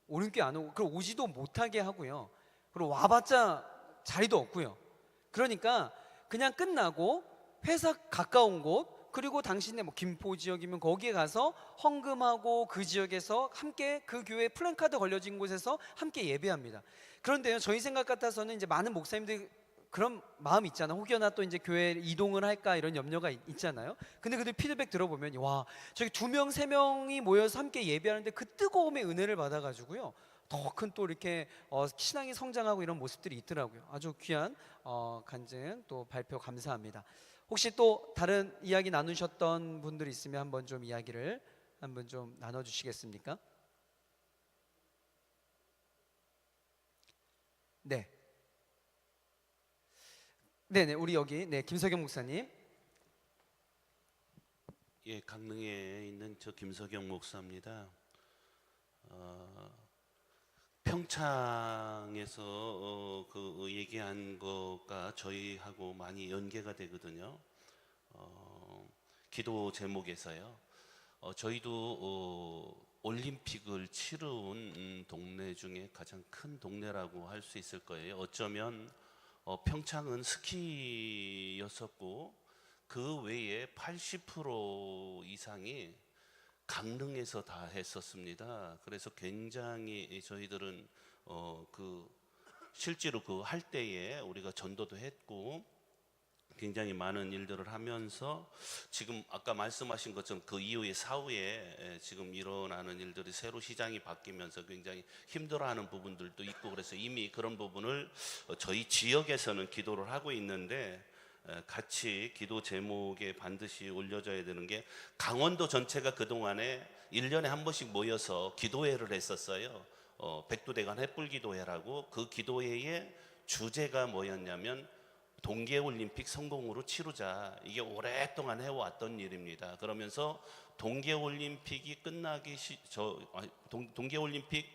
오른교회 안 오고, 그리고 오지도 못하게 하고요. 그리고 와봤자 자리도 없고요. 그러니까 그냥 끝나고 회사 가까운 곳, 그리고 당신의 뭐 김포 지역이면 거기에 가서 헌금하고 그 지역에서 함께 그 교회 플랜카드 걸려진 곳에서 함께 예배합니다. 그런데요, 저희 생각 같아서는 이제 많은 목사님들이 그런 마음이 있잖아요. 혹여나 또 이제 교회 이동을 할까 이런 염려가 있잖아요. 근데 그들 피드백 들어보면, 와, 저기 2명, 3명이 모여서 함께 예배하는데 그 뜨거움의 은혜를 받아가지고요, 더 큰 또 이렇게 신앙이 성장하고 이런 모습들이 있더라고요. 아주 귀한 간증 또 발표 감사합니다. 혹시 또 다른 이야기 나누셨던 분들이 있으면 한번 좀 이야기를 한번 좀 나눠주시겠습니까? 네. 네네, 우리 여기 김석영 목사님. 예, 강릉에 있는 저 김석영 목사입니다. 평창에서 그 얘기한 거가 저희하고 많이 연계가 되거든요. 기도 제목에서요. 저희도 올림픽을 치룬 동네 중에 가장 큰 동네라고 할 수 있을 거예요. 어쩌면 평창은 스키였었고 그 외에 80% 이상이 강릉에서 다 했었습니다. 그래서 굉장히 저희들은 실제로 그 할 때에 우리가 전도도 했고 굉장히 많은 일들을 하면서 지금 아까 말씀하신 것처럼 그 이후에 사후에 지금 일어나는 일들이 새로 시장이 바뀌면서 굉장히 힘들어하는 부분들도 있고, 그래서 이미 그런 부분을 저희 지역에서는 기도를 하고 있는데, 같이 기도 제목에 반드시 올려져야 되는 게, 강원도 전체가 그동안에 1년에 한 번씩 모여서 기도회를 했었어요. 백두대간 횃불기도회라고. 그 기도회의 주제가 뭐였냐면 동계올림픽 성공으로 치르자. 이게 오랫동안 해왔던 일입니다. 그러면서 동계올림픽이 끝나기 동계올림픽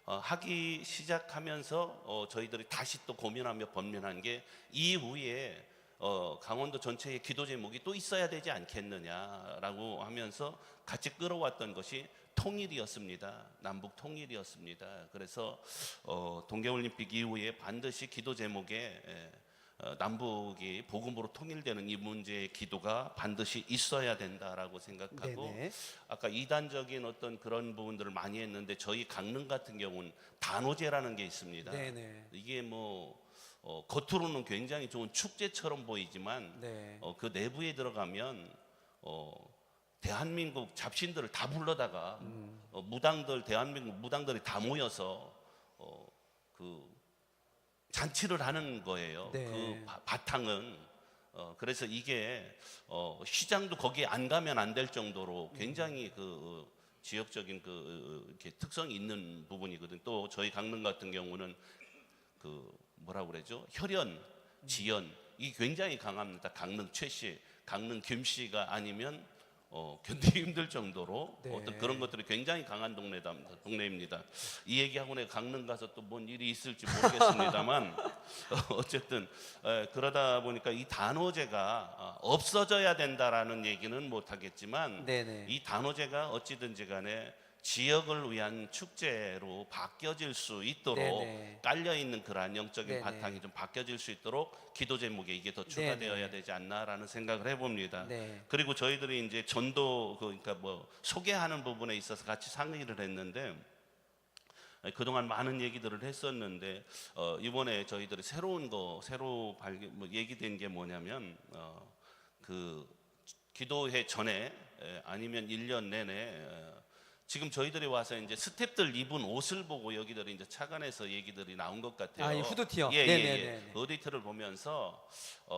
하기 시작하면서 저희들이 다시 또 고민하며 번민한 게 이후에 강원도 전체의 기도 제목이 또 있어야 되지 않겠느냐라고 하면서 같이 끌어왔던 것이 통일이었습니다. 남북 통일이었습니다. 그래서 동계올림픽 이후에 반드시 기도 제목에 남북이 복음으로 통일되는 이 문제의 기도가 반드시 있어야 된다라고 생각하고 네네. 아까 이단적인 어떤 그런 부분들을 많이 했는데 저희 강릉 같은 경우는 단오제라는 게 있습니다. 네네. 이게 뭐 겉으로는 굉장히 좋은 축제처럼 보이지만 네. 그 내부에 들어가면 대한민국 잡신들을 다 불러다가 무당들 대한민국 무당들이 다 모여서 그 잔치를 하는 거예요. 네. 그 바탕은 그래서 이게 시장도 거기에 안 가면 안 될 정도로 굉장히 그 지역적인 그 이렇게 특성이 있는 부분이거든. 또 저희 강릉 같은 경우는 그 뭐라고 그러죠? 혈연, 지연 이 굉장히 강합니다. 강릉 최씨, 강릉 김씨가 아니면 견디기 힘들 정도로 네. 어떤 그런 것들이 굉장히 강한 동네입니다. 이 얘기하고 내가 강릉 가서 또 뭔 일이 있을지 모르겠습니다만 어쨌든 그러다 보니까 이 단오제가 없어져야 된다라는 얘기는 못하겠지만 네네. 이 단오제가 어찌든지 간에 지역을 위한 축제로 바뀌어질 수 있도록 네네. 깔려 있는 그러한 영적인 네네. 바탕이 좀 바뀌어질 수 있도록 기도 제목에 이게 더 추가되어야 네네. 되지 않나라는 생각을 해봅니다. 네. 그리고 저희들이 이제 전도 그러니까 뭐 소개하는 부분에 있어서 같이 상의를 했는데 그동안 많은 얘기들을 했었는데 이번에 저희들이 새로 얘기된 게 뭐냐면 그 기도회 전에 아니면 1년 내내 지금 저희들이 와서 이제 스탭들 입은 옷을 보고 여기들이 이제 차관에서 얘기들이 나온 것 같아요. 아, 이 후드티요? 예, 예, 네네네네. 예. 그 오디트를 보면서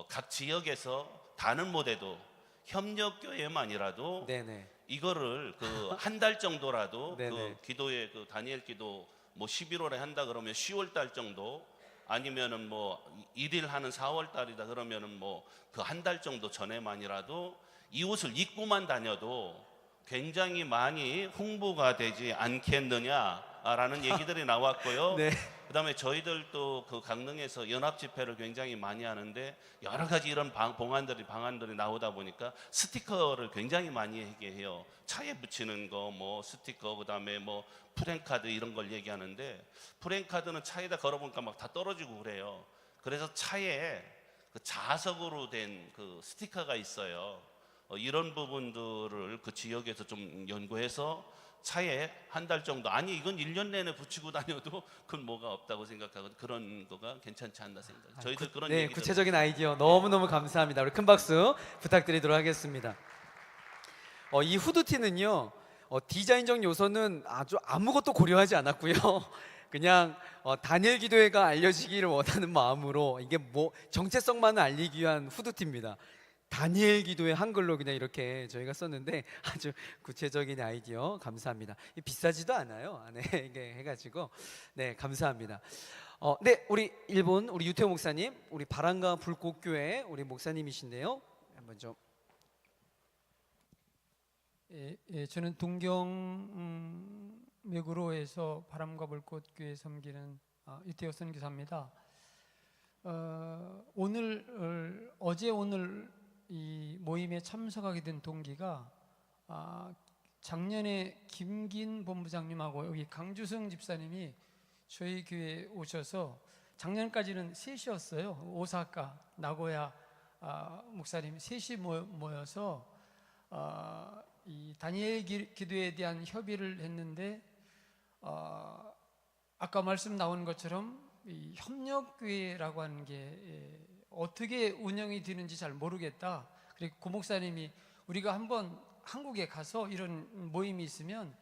각 지역에서 다른 모델도 협력교회만이라도 네네. 이거를 그 한 달 정도라도 네네. 그 기도회 그 다니엘 기도 뭐 11월에 한다 그러면 10월 달 정도 아니면은 뭐 1일 하는 4월 달이다 그러면은 뭐 그 한 달 정도 전에만이라도 이 옷을 입고만 다녀도 굉장히 많이 홍보가 되지 않겠느냐라는 얘기들이 나왔고요. 네. 그다음에 저희들도 그 강릉에서 연합 집회를 굉장히 많이 하는데 여러 가지 이런 방안들이 나오다 보니까 스티커를 굉장히 많이 하게 해요. 차에 붙이는 거 뭐 스티커 그다음에 뭐 프랜카드 이런 걸 얘기하는데 프랜카드는 차에다 걸어보니까 막 다 떨어지고 그래요. 그래서 차에 그 자석으로 된 그 스티커가 있어요. 이런 부분들을 그 지역에서 좀 연구해서 차에 한 달 정도 아니 이건 1년 내내 붙이고 다녀도 그건 뭐가 없다고 생각하고 그런 거가 괜찮지 않나 생각. 저희들 그런 네, 얘기들 구체적인 아이디어 너무너무 감사합니다. 우리 큰 박수 부탁드리도록 하겠습니다. 이 후드티는요, 디자인적 요소는 아주 아무것도 고려하지 않았고요. 그냥 다니엘 기도회가 알려지기를 원하는 마음으로 이게 뭐 정체성만을 알리기 위한 후드티입니다. 다니엘 기도회 한글로 그냥 이렇게 저희가 썼는데 아주 구체적인 아이디어 감사합니다. 비싸지도 않아요. 네, 이게 해가지고 네 감사합니다. 네 우리 일본 우리 유태호 목사님 우리 바람과 불꽃교회 우리 목사님이신데요. 한번 좀 저는 동경맥으로 해서 바람과 불꽃교회 섬기는 유태호 선교사입니다. 어제 오늘 이 모임에 참석하게 된 동기가 작년에 김긴 본부장님하고 여기 강주성 집사님이 저희 교회에 오셔서 작년까지는 셋이었어요. 오사카, 나고야 목사님 셋이 모여서 이 다니엘 기도에 대한 협의를 했는데 아까 말씀 나온 것처럼 이 협력교회라고 하는 게 어떻게 운영이 되는지 잘 모르겠다. 그리고 고 목사님이 우리가 한번 한국에 가서 이런 모임이 있으면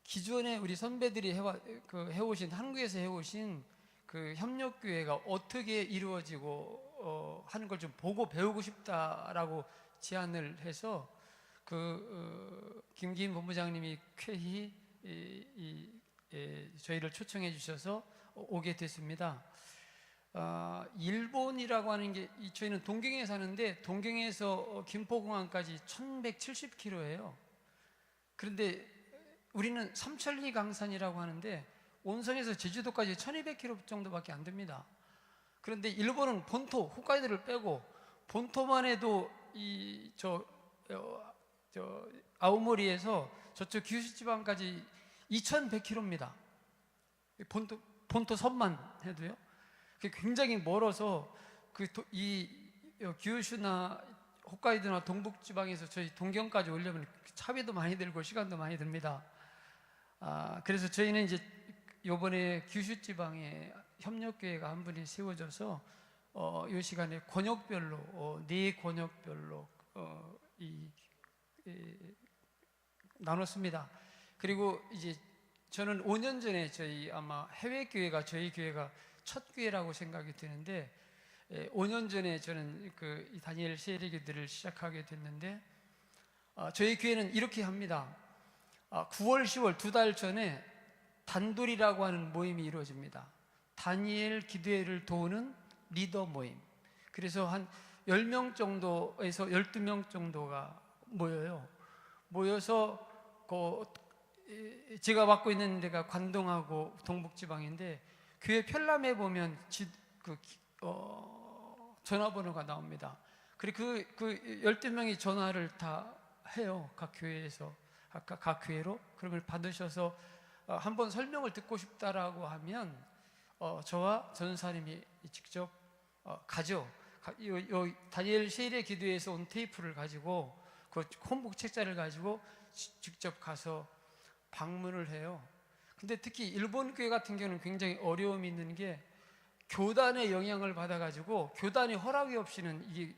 기존에 우리 선배들이 해오신 한국에서 해오신 그 협력교회가 어떻게 이루어지고 하는 걸 좀 보고 배우고 싶다라고 제안을 해서 김기인 본부장님이 쾌히 저희를 초청해 주셔서 오게 됐습니다. 일본이라고 하는 게 저희는 동경에 사는데 동경에서 김포공항까지 1170km예요. 그런데 우리는 삼천리 강산이라고 하는데 온성에서 제주도까지 1200km 정도밖에 안 됩니다. 그런데 일본은 본토 홋카이도를 빼고 본토만 해도 아오모리에서 저쪽 규슈 지방까지 2100km입니다. 본토 섬만 해도요. 그게 굉장히 멀어서 규슈나 홋카이도나 동북 지방에서 저희 동경까지 오려면 차비도 많이 들고 시간도 많이 듭니다. 그래서 저희는 이제 이번에 규슈 지방에 협력교회가 한 분이 세워져서 이 시간에 권역별로 네 권역별로 나눴습니다. 그리고 이제 저는 5년 전에 아마 해외 교회가 저희 교회가 첫 교회라고 생각이 드는데 5년 전에 저는 이 다니엘 세례기도를 시작하게 됐는데 저희 교회는 이렇게 합니다. 9월, 10월 2달 전에 단돌이라고 하는 모임이 이루어집니다. 다니엘 기도회를 도우는 리더 모임. 그래서 한 10명 정도에서 12명 정도가 모여서 제가 맡고 있는 데가 관동하고 동북지방인데 교회 편람에 보면 전화번호가 나옵니다. 그리고 그 12명이 전화를 다 해요. 각 교회에서 각 교회로. 그걸 받으셔서 한번 설명을 듣고 싶다라고 하면 저와 전사님이 직접 가죠. 요 다니엘 세례 기도에서 온 테이프를 가지고 그 홈북 책자를 가지고 직접 가서 방문을 해요. 근데 특히 일본 교회 같은 경우는 굉장히 어려움이 있는 게 교단의 영향을 받아가지고 교단의 허락이 없이는 이게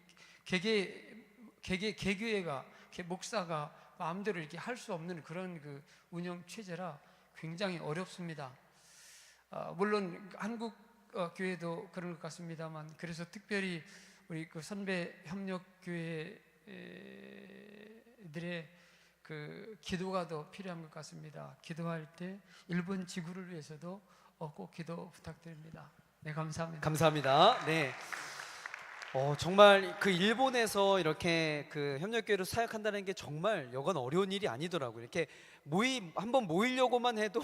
개교회가 목사가 마음대로 이렇게 할 수 없는 그런 운영 체제라 굉장히 어렵습니다. 물론 한국 교회도 그런 것 같습니다만 그래서 특별히 우리 선배 협력 교회들의 기도가 더 필요한 것 같습니다. 기도할 때 일본 지구를 위해서도 꼭 기도 부탁드립니다. 네, 감사합니다. 감사합니다. 네. 정말 일본에서 이렇게 협력교회로 사역한다는 게 정말 여간 어려운 일이 아니더라고요. 이렇게 한번 모이려고만 해도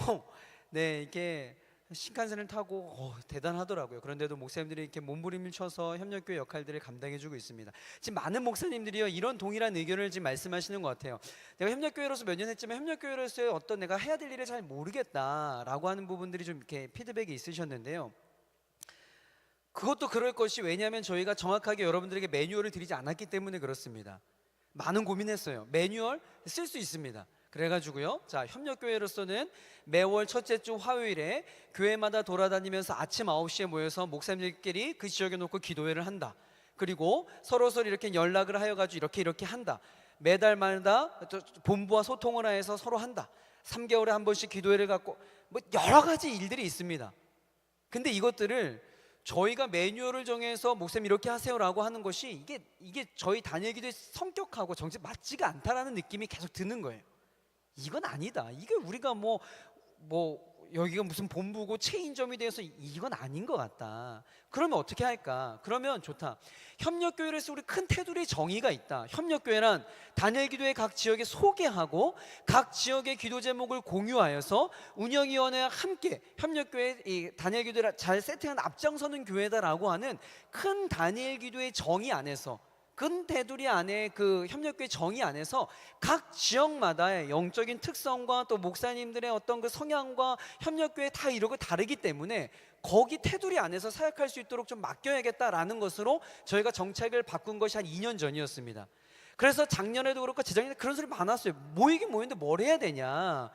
네, 이렇게 신칸센을 타고 대단하더라고요. 그런데도 목사님들이 이렇게 몸부림을 쳐서 협력교회 역할들을 감당해주고 있습니다. 지금 많은 목사님들이요 이런 동일한 의견을 지금 말씀하시는 것 같아요. 내가 협력교회로서 몇 년 했지만 협력교회로서의 어떤 내가 해야 될 일을 잘 모르겠다라고 하는 부분들이 좀 이렇게 피드백이 있으셨는데요. 그것도 그럴 것이 왜냐하면 저희가 정확하게 여러분들에게 매뉴얼을 드리지 않았기 때문에 그렇습니다. 많은 고민했어요. 매뉴얼 쓸 수 있습니다. 그래가지고요, 자, 협력교회로서는 매월 첫째 주 화요일에 교회마다 돌아다니면서 아침 9시에 모여서 목사님들끼리 그 지역에 놓고 기도회를 한다. 그리고 서로서로 이렇게 연락을 하여가지고 이렇게 한다. 매달마다 본부와 소통을 해서 서로 한다. 3개월에 한 번씩 기도회를 갖고 여러 가지 일들이 있습니다. 근데 이것들을 저희가 매뉴얼을 정해서 목사님 이렇게 하세요라고 하는 것이 이게 저희 다니엘 기도의 성격하고 정작 맞지가 않다라는 느낌이 계속 드는 거예요. 이건 아니다. 이게 우리가 여기가 무슨 본부고 체인점이 돼서 이건 아닌 것 같다. 그러면 어떻게 할까? 그러면 좋다. 협력교회에서 우리 큰 테두리 정의가 있다. 협력교회란 다니엘 기도회 각 지역에 소개하고 각 지역의 기도 제목을 공유하여서 운영위원회와 함께 협력교회 이 다니엘 기도를 잘 세팅한 앞장서는 교회다라고 하는 큰 다니엘 기도의 정의 안에서 큰 테두리 안에 협력교회 정의 안에서 각 지역마다의 영적인 특성과 또 목사님들의 어떤 성향과 협력교회 다 이러고 다르기 때문에 거기 테두리 안에서 사역할 수 있도록 좀 맡겨야겠다라는 것으로 저희가 정책을 바꾼 것이 한 2년 전이었습니다. 그래서 작년에도 그렇고 재작년에 그런 소리 많았어요. 모이긴 모이는데 뭘 해야 되냐.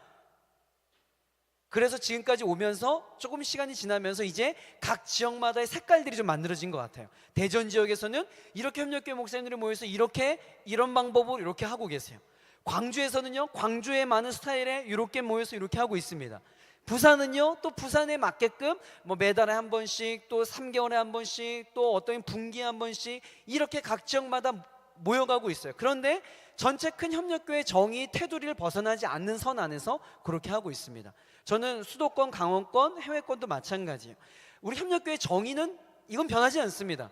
그래서 지금까지 오면서 조금 시간이 지나면서 이제 각 지역마다의 색깔들이 좀 만들어진 것 같아요. 대전 지역에서는 이렇게 협력교회 목사님들이 모여서 이런 방법으로 이렇게 하고 계세요. 광주에서는요, 광주에 많은 스타일에 이렇게 모여서 이렇게 하고 있습니다. 부산은요, 또 부산에 맞게끔 매달에 한 번씩, 또 3개월에 한 번씩, 또 어떤 분기에 한 번씩 이렇게 각 지역마다 모여가고 있어요. 그런데 전체 큰 협력교회 정의 테두리를 벗어나지 않는 선 안에서 그렇게 하고 있습니다. 저는 수도권, 강원권, 해외권도 마찬가지예요. 우리 협력교회 정의는 이건 변하지 않습니다.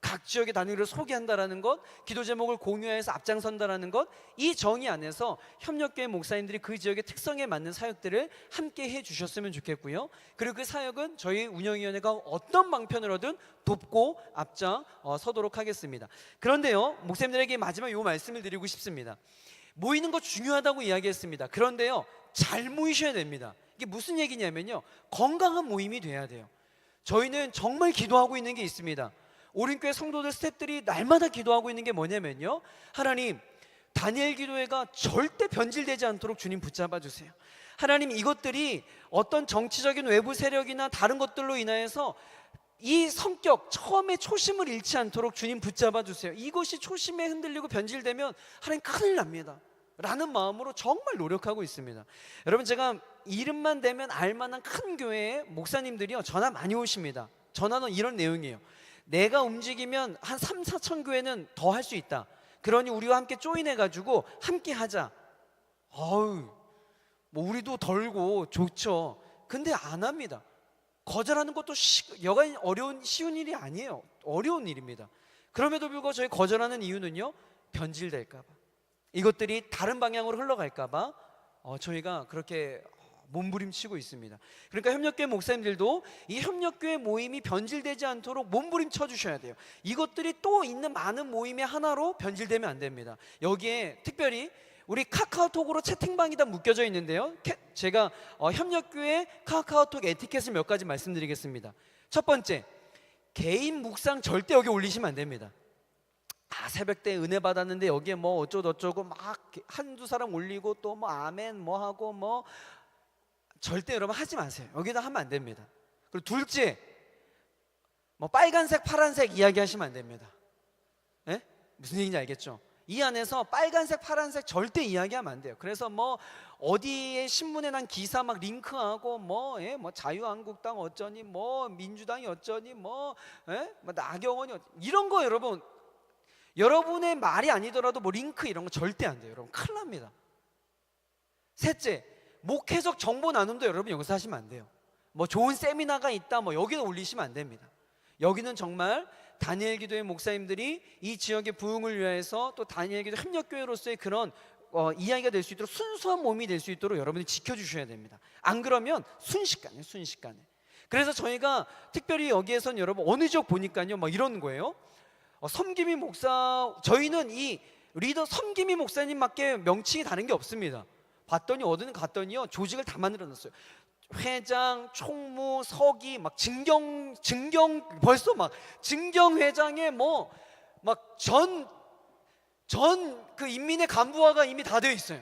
각 지역의 단위를 소개한다라는 것, 기도 제목을 공유해서 앞장선다라는 것, 이 정의 안에서 협력교회 목사님들이 그 지역의 특성에 맞는 사역들을 함께 해주셨으면 좋겠고요. 그리고 그 사역은 저희 운영위원회가 어떤 방편으로든 돕고 앞장 서도록 하겠습니다. 그런데요, 목사님들에게 마지막 요 말씀을 드리고 싶습니다. 모이는 거 중요하다고 이야기했습니다. 그런데요, 잘 모이셔야 됩니다. 이게 무슨 얘기냐면요, 건강한 모임이 돼야 돼요. 저희는 정말 기도하고 있는 게 있습니다. 오림교회 성도들 스태프들이 날마다 기도하고 있는 게 뭐냐면요, 하나님, 다니엘 기도회가 절대 변질되지 않도록 주님 붙잡아 주세요. 하나님, 이것들이 어떤 정치적인 외부 세력이나 다른 것들로 인하여서 이 성격, 처음에 초심을 잃지 않도록 주님 붙잡아 주세요. 이것이 초심에 흔들리고 변질되면 하나님 큰일 납니다 라는 마음으로 정말 노력하고 있습니다. 여러분, 제가 이름만 대면 알만한 큰 교회에 목사님들이요, 전화 많이 오십니다. 전화는 이런 내용이에요. 내가 움직이면 한 3, 4천 교회는 더 할 수 있다. 그러니 우리와 함께 조인해가지고 함께 하자. 어우, 뭐 우리도 덜고 좋죠. 근데 안 합니다. 거절하는 것도 여간 쉬운 일이 아니에요. 어려운 일입니다. 그럼에도 불구하고 저희 거절하는 이유는요, 변질될까 봐, 이것들이 다른 방향으로 흘러갈까 봐 저희가 그렇게 몸부림치고 있습니다. 그러니까 협력교회 목사님들도 이 협력교회 모임이 변질되지 않도록 몸부림쳐 주셔야 돼요. 이것들이 또 있는 많은 모임의 하나로 변질되면 안 됩니다. 여기에 특별히 우리 카카오톡으로 채팅방이 다 묶여져 있는데요, 제가 협력교회 카카오톡 에티켓을 몇 가지 말씀드리겠습니다. 첫 번째, 개인 묵상 절대 여기 올리시면 안 됩니다. 새벽 때 은혜 받았는데 여기에 뭐 어쩌고저쩌고 막 한두 사람 올리고 또 뭐 아멘 뭐 하고 뭐, 절대 여러분 하지 마세요. 여기다 하면 안 됩니다. 그리고 둘째, 뭐 빨간색 파란색 이야기 하시면 안 됩니다. 예? 무슨 얘기인지 알겠죠? 이 안에서 빨간색 파란색 절대 이야기하면 안 돼요. 그래서 뭐 어디에 신문에 난 기사 막 링크하고 뭐, 뭐 자유한국당 어쩌니 뭐 민주당이 어쩌니 뭐, 뭐 나경원이 이런 거 여러분, 여러분의 말이 아니더라도 뭐 링크 이런 거 절대 안 돼요. 여러분 큰일 납니다. 셋째, 목회적 정보 나눔도 여러분 여기서 하시면 안 돼요. 뭐 좋은 세미나가 있다 뭐 여기는 올리시면 안 됩니다. 여기는 정말 다니엘 기도회 목사님들이 이 지역의 부흥을 위해서 또 다니엘 기도 협력교회로서의 그런 이야기가 될 수 있도록 순수한 몸이 될 수 있도록 여러분이 지켜주셔야 됩니다. 안 그러면 순식간에. 그래서 저희가 특별히 여기에선 여러분 어느 지역 보니까요, 막 이런 거예요. 섬김이 목사, 저희는 이 리더 섬김이 목사님밖에 명칭이 다른 게 없습니다. 봤더니 어디는 갔더니요, 조직을 다 만들어 놨어요. 회장, 총무, 서기, 막 증경 벌써 막 증경 회장에 뭐 막 전 그 인민의 간부화가 이미 다 되어 있어요.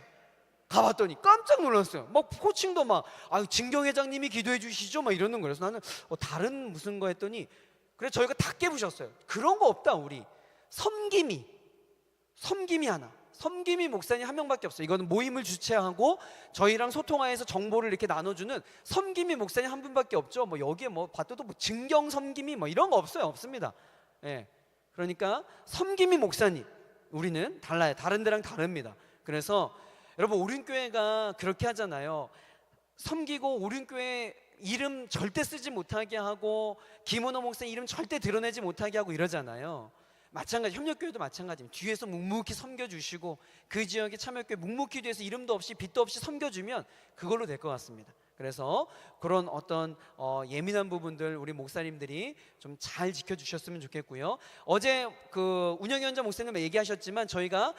가봤더니 깜짝 놀랐어요. 막 코칭도 막 증경 회장님이 기도해 주시죠 막 이러는 거예요. 그래서 나는 다른 무슨 거 했더니, 그래서 저희가 다 깨부셨어요. 그런 거 없다. 우리 섬김이 하나, 섬김이 목사님 한 명밖에 없어요. 이거는 모임을 주최하고 저희랑 소통하여서 정보를 이렇게 나눠주는 섬김이 목사님 한 분밖에 없죠. 뭐 여기에 뭐 봤더도 뭐 증경 섬김이 뭐 이런 거 없습니다. 예. 그러니까 섬김이 목사님, 우리는 달라요. 다른 데랑 다릅니다. 그래서 여러분, 오륜교회가 그렇게 하잖아요. 섬기고 오륜교회 이름 절대 쓰지 못하게 하고 김원호 목사 이름 절대 드러내지 못하게 하고 이러잖아요. 마찬가지, 협력교회도 마찬가지입니다. 뒤에서 묵묵히 섬겨주시고 그 지역의 참여교회 묵묵히 뒤에서 이름도 없이 빛도 없이 섬겨주면 그걸로 될 것 같습니다. 그래서 그런 어떤 예민한 부분들 우리 목사님들이 좀 잘 지켜주셨으면 좋겠고요. 어제 그 운영위원장 목사님 얘기하셨지만 저희가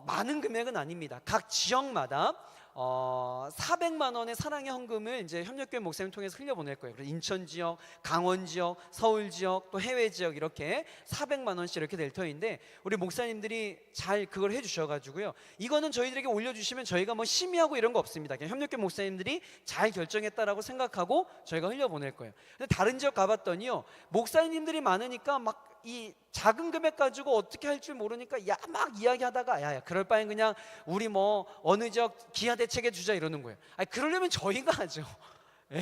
많은 금액은 아닙니다. 각 지역마다 400만 원의 사랑의 헌금을 이제 협력교회 목사님 통해서 흘려보낼 거예요. 그래서 인천 지역, 강원 지역, 서울 지역, 또 해외 지역 이렇게 400만 원씩 이렇게 될 터인데 우리 목사님들이 잘 그걸 해주셔가지고요. 이거는 저희들에게 올려주시면 저희가 뭐 심의하고 이런 거 없습니다. 그냥 협력교회 목사님들이 잘 결정했다라고 생각하고 저희가 흘려보낼 거예요. 근데 다른 지역 가봤더니요, 목사님들이 많으니까 막 이 작은 금액 가지고 어떻게 할 줄 모르니까 막 이야기하다가 야 그럴 바엔 그냥 우리 뭐 어느 지역 기아 대책에 주자 이러는 거예요. 그러려면 저희가 하죠. 예.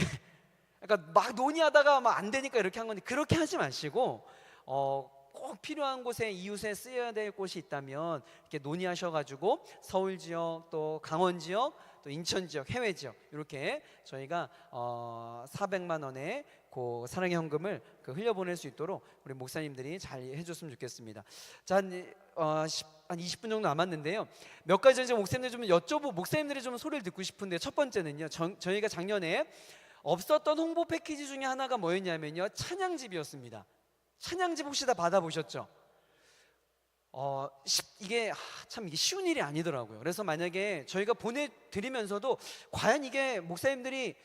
그러니까 막 논의하다가 막 안 되니까 이렇게 한 건데, 그렇게 하지 마시고 꼭 필요한 곳에 이웃에 쓰여야 될 곳이 있다면 이렇게 논의하셔가지고 서울 지역, 또 강원 지역, 또 인천 지역, 해외 지역 이렇게 저희가 400만 원의 그 사랑의 헌금을 흘려보낼 수 있도록 우리 목사님들이 잘 해줬으면 좋겠습니다. 자, 한 20분 정도 남았는데요. 몇 가지 이제 목사님들 좀 목사님들이 좀 소리를 듣고 싶은데, 첫 번째는요, 저희가 작년에 없었던 홍보 패키지 중에 하나가 뭐였냐면요, 찬양집이었습니다. 찬양집 혹시 다 받아보셨죠? 이게 참 쉬운 일이 아니더라고요. 그래서 만약에 저희가 보내드리면서도 과연 이게 목사님들이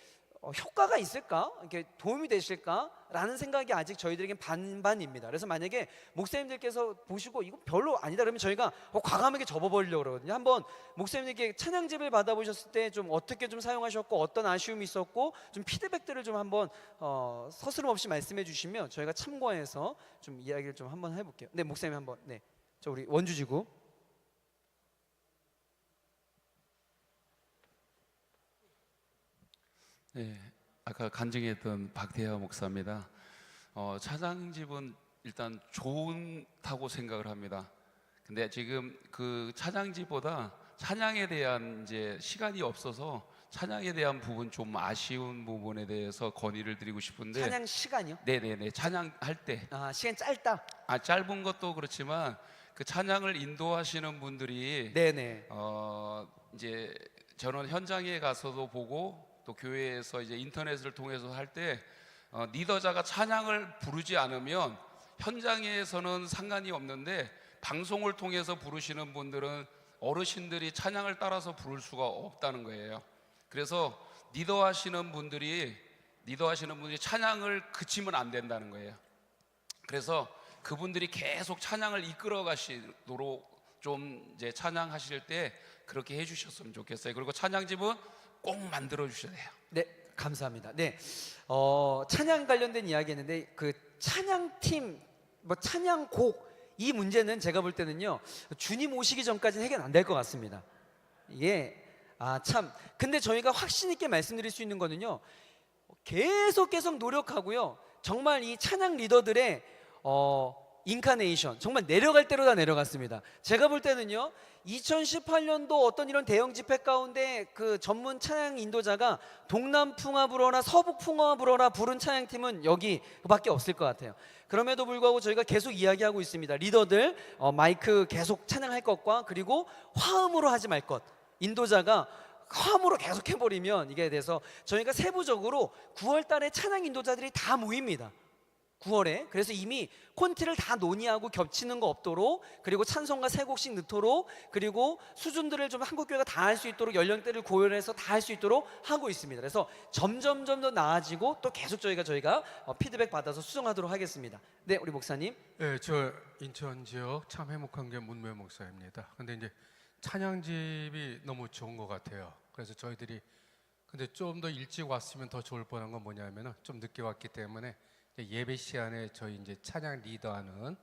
효과가 있을까? 이렇게 도움이 되실까라는 생각이 아직 저희들에겐 반반입니다. 그래서 만약에 목사님들께서 보시고 이거 별로 아니다 그러면 저희가 과감하게 접어버리려고 그러거든요. 한번 목사님들께 찬양집을 받아보셨을 때 좀 어떻게 좀 사용하셨고 어떤 아쉬움이 있었고 좀 피드백들을 좀 한번 서스럼 없이 말씀해 주시면 저희가 참고해서 좀 이야기를 좀 한번 해볼게요. 네, 목사님 한번. 네, 저 우리 원주지구. 네, 아까 간증했던 박대하 목사입니다. 찬양집은 일단 좋다고 생각을 합니다. 근데 지금 그 찬양집보다 찬양에 대한 이제 시간이 없어서 찬양에 대한 부분 좀 아쉬운 부분에 대해서 건의를 드리고 싶은데. 찬양 시간이요? 네네네, 찬양할 때. 시간 짧다. 짧은 것도 그렇지만 그 찬양을 인도하시는 분들이 네네. 이제 저는 현장에 가서도 보고 또 교회에서 이제 인터넷을 통해서 할 때 리더자가 찬양을 부르지 않으면 현장에서는 상관이 없는데 방송을 통해서 부르시는 분들은 어르신들이 찬양을 따라서 부를 수가 없다는 거예요. 그래서 리더하시는 분들이 찬양을 그치면 안 된다는 거예요. 그래서 그분들이 계속 찬양을 이끌어 가시도록 좀 이제 찬양하실 때 그렇게 해주셨으면 좋겠어요. 그리고 찬양집은 꼭 만들어 주셔야 돼요. 네, 감사합니다. 네, 찬양 관련된 이야기했는데 그 찬양팀, 찬양곡 이 문제는 제가 볼 때는요 주님 오시기 전까지는 해결 안 될 것 같습니다. 이게 참 근데 저희가 확신 있게 말씀드릴 수 있는 거는요 계속 노력하고요 정말 이 찬양 리더들의 인카네이션 정말 내려갈 대로 다 내려갔습니다. 제가 볼 때는요 2018년도 어떤 이런 대형 집회 가운데 그 전문 찬양 인도자가 동남풍아 불어라 서북풍아 불어라 부른 찬양팀은 여기밖에 없을 것 같아요. 그럼에도 불구하고 저희가 계속 이야기하고 있습니다. 리더들 마이크 계속 찬양할 것과 그리고 화음으로 하지 말 것. 인도자가 화음으로 계속 해버리면 이게 돼서 저희가 세부적으로 9월 달에 찬양 인도자들이 다 모입니다. 9월에. 그래서 이미 콘티를 다 논의하고 겹치는 거 없도록 그리고 찬송가 3곡씩 넣도록 그리고 수준들을 좀 한국교회가 다 할 수 있도록 연령대를 고려해서 다 할 수 있도록 하고 있습니다. 그래서 점점 더 나아지고 또 계속 저희가 피드백 받아서 수정하도록 하겠습니다. 네, 우리 목사님. 네, 저 인천 지역 참회목한교 문묘 목사입니다. 근데 이제 찬양집이 너무 좋은 것 같아요. 그래서 저희들이 근데 좀 더 일찍 왔으면 더 좋을 뻔한 건 뭐냐면은 좀 늦게 왔기 때문에 예배 시간에 저희 이제 찬양 리더하는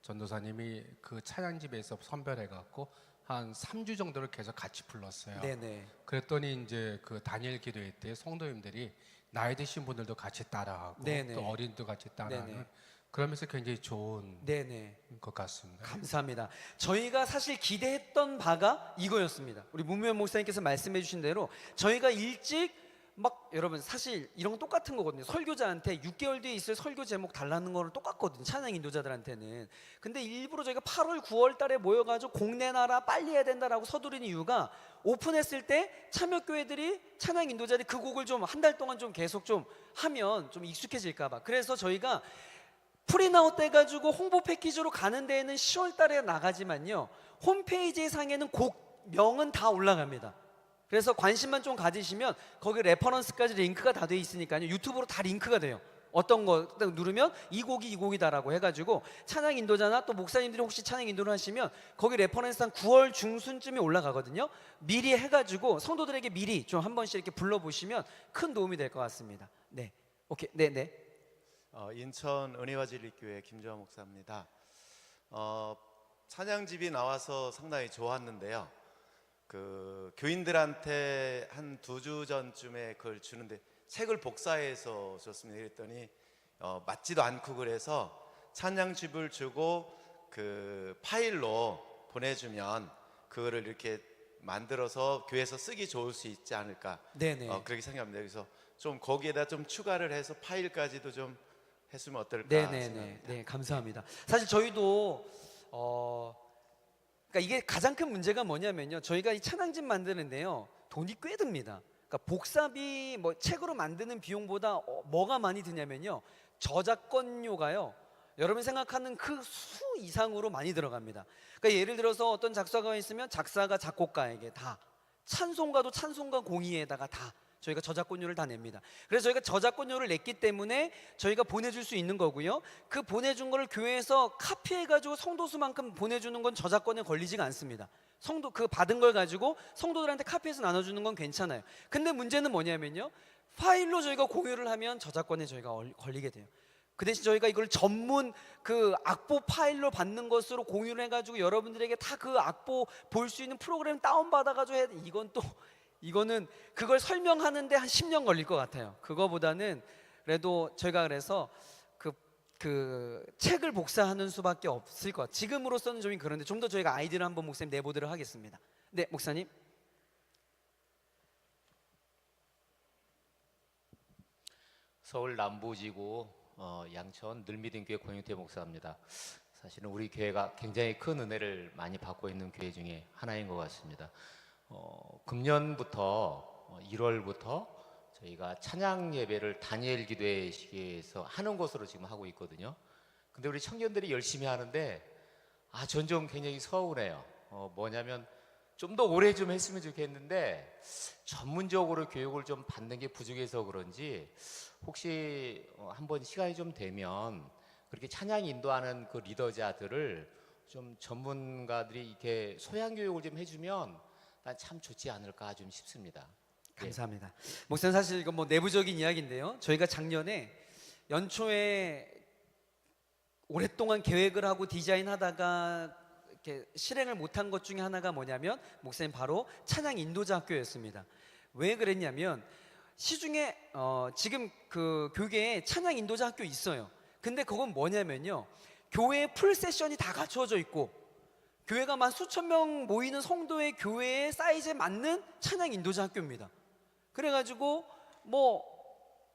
전도사님이 그 찬양집에서 선별해 갖고 한 3주 정도를 계속 같이 불렀어요. 네네. 그랬더니 이제 그 다니엘 기도회 때 성도님들이 나이 드신 분들도 같이 따라하고 네네. 또 어린도 같이 따라하는 네네. 그러면서 굉장히 좋은 네네. 것 같습니다. 감사합니다. 저희가 사실 기대했던 바가 이거였습니다. 우리 문묘 목사님께서 말씀해 주신 대로 저희가 일찍 여러분 사실 이런 거 똑같은 거거든요. 설교자한테 6개월 뒤에 있을 설교 제목 달라는 거는 똑같거든요. 찬양 인도자들한테는. 근데 일부러 저희가 8월 9월 달에 모여가지고 공내나라 빨리 해야 된다라고 서두른 이유가 오픈했을 때 참여교회들이 찬양 인도자들이 그 곡을 좀 한 달 동안 좀 계속 좀 하면 좀 익숙해질까 봐. 그래서 저희가 프리나웃 돼가지고 홍보 패키지로 가는 데에는 10월 달에 나가지만요 홈페이지 상에는 곡명은 다 올라갑니다. 그래서 관심만 좀 가지시면 거기 레퍼런스까지 링크가 다 돼 있으니까요 유튜브로 다 링크가 돼요. 어떤 거 누르면 이 곡이다라고 해가지고 찬양 인도자나 또 목사님들이 혹시 찬양 인도를 하시면 거기 레퍼런스 한 9월 중순쯤에 올라가거든요. 미리 해가지고 성도들에게 미리 좀 한 번씩 이렇게 불러보시면 큰 도움이 될 것 같습니다. 네, 오케이, 네네. 인천 은혜와진리교회 김조한 목사입니다. 찬양집이 나와서 상당히 좋았는데요. 그 교인들한테 한 2주 전쯤에 그걸 주는데 책을 복사해서 줬습니다. 그랬더니 맞지도 않고 그래서 찬양집을 주고 그 파일로 보내주면 그거를 이렇게 만들어서 교회에서 쓰기 좋을 수 있지 않을까. 네네. 그렇게 생각합니다. 그래서 좀 거기에다 좀 추가를 해서 파일까지도 좀 했으면 어떨까 네네네. 생각합니다. 네, 감사합니다. 사실 저희도 그러니까 이게 가장 큰 문제가 뭐냐면요. 저희가 이 찬양집 만드는데요, 돈이 꽤 듭니다. 그러니까 복사비 뭐 책으로 만드는 비용보다 뭐가 많이 드냐면요, 저작권료가요, 여러분 생각하는 그 수 이상으로 많이 들어갑니다. 그러니까 예를 들어서 어떤 작사가가 있으면 작사가 작곡가에게 다, 찬송가도 찬송가 공의에다가 다 저희가 저작권료를 다 냅니다. 그래서 저희가 저작권료를 냈기 때문에 저희가 보내줄 수 있는 거고요. 그 보내준 거를 교회에서 카피해가지고 성도수만큼 보내주는 건 저작권에 걸리지가 않습니다. 성도 그 받은 걸 가지고 성도들한테 카피해서 나눠주는 건 괜찮아요. 근데 문제는 뭐냐면요, 파일로 저희가 공유를 하면 저작권에 저희가 걸리게 돼요. 그 대신 저희가 이걸 전문 그 악보 파일로 받는 것으로 공유를 해가지고 여러분들에게 다 그 악보 볼 수 있는 프로그램 다운 받아가지고 해야 돼. 이거는 그걸 설명하는데 한 10년 걸릴 것 같아요. 그거보다는 그래도 저희가 그래서 그 책을 복사하는 수밖에 없을 것 같아요. 지금으로서는 좀 그런데 좀 더 저희가 아이디어를 한번 목사님 내보도록 하겠습니다. 네, 목사님. 서울 남부지구 양천 늘미등교회 권영태 목사입니다. 사실은 우리 교회가 굉장히 큰 은혜를 많이 받고 있는 교회 중에 하나인 것 같습니다. 금년부터 1월부터 저희가 찬양 예배를 다니엘 기도회 시기에서 하는 것으로 지금 하고 있거든요. 근데 우리 청년들이 열심히 하는데 전 좀 굉장히 서운해요. 뭐냐면 좀 더 오래 좀 했으면 좋겠는데 전문적으로 교육을 좀 받는 게 부족해서 그런지 혹시 한번 시간이 좀 되면 그렇게 찬양 인도하는 그 리더자들을 좀 전문가들이 이렇게 소양 교육을 좀 해주면 난 참 좋지 않을까 좀 싶습니다. 감사합니다. 목사님, 사실 이건 뭐 내부적인 이야기인데요. 저희가 작년에 연초에 오랫동안 계획을 하고 디자인하다가 이렇게 실행을 못한 것 중에 하나가 뭐냐면, 목사님, 바로 찬양 인도자 학교였습니다. 왜 그랬냐면, 시중에 지금 그 교계에 찬양 인도자 학교 있어요. 근데 그건 뭐냐면요, 교회에 풀 세션이 다 갖춰져 있고 교회가 만 수천 명 모이는 성도의 교회의 사이즈에 맞는 찬양 인도자 학교입니다. 그래가지고 뭐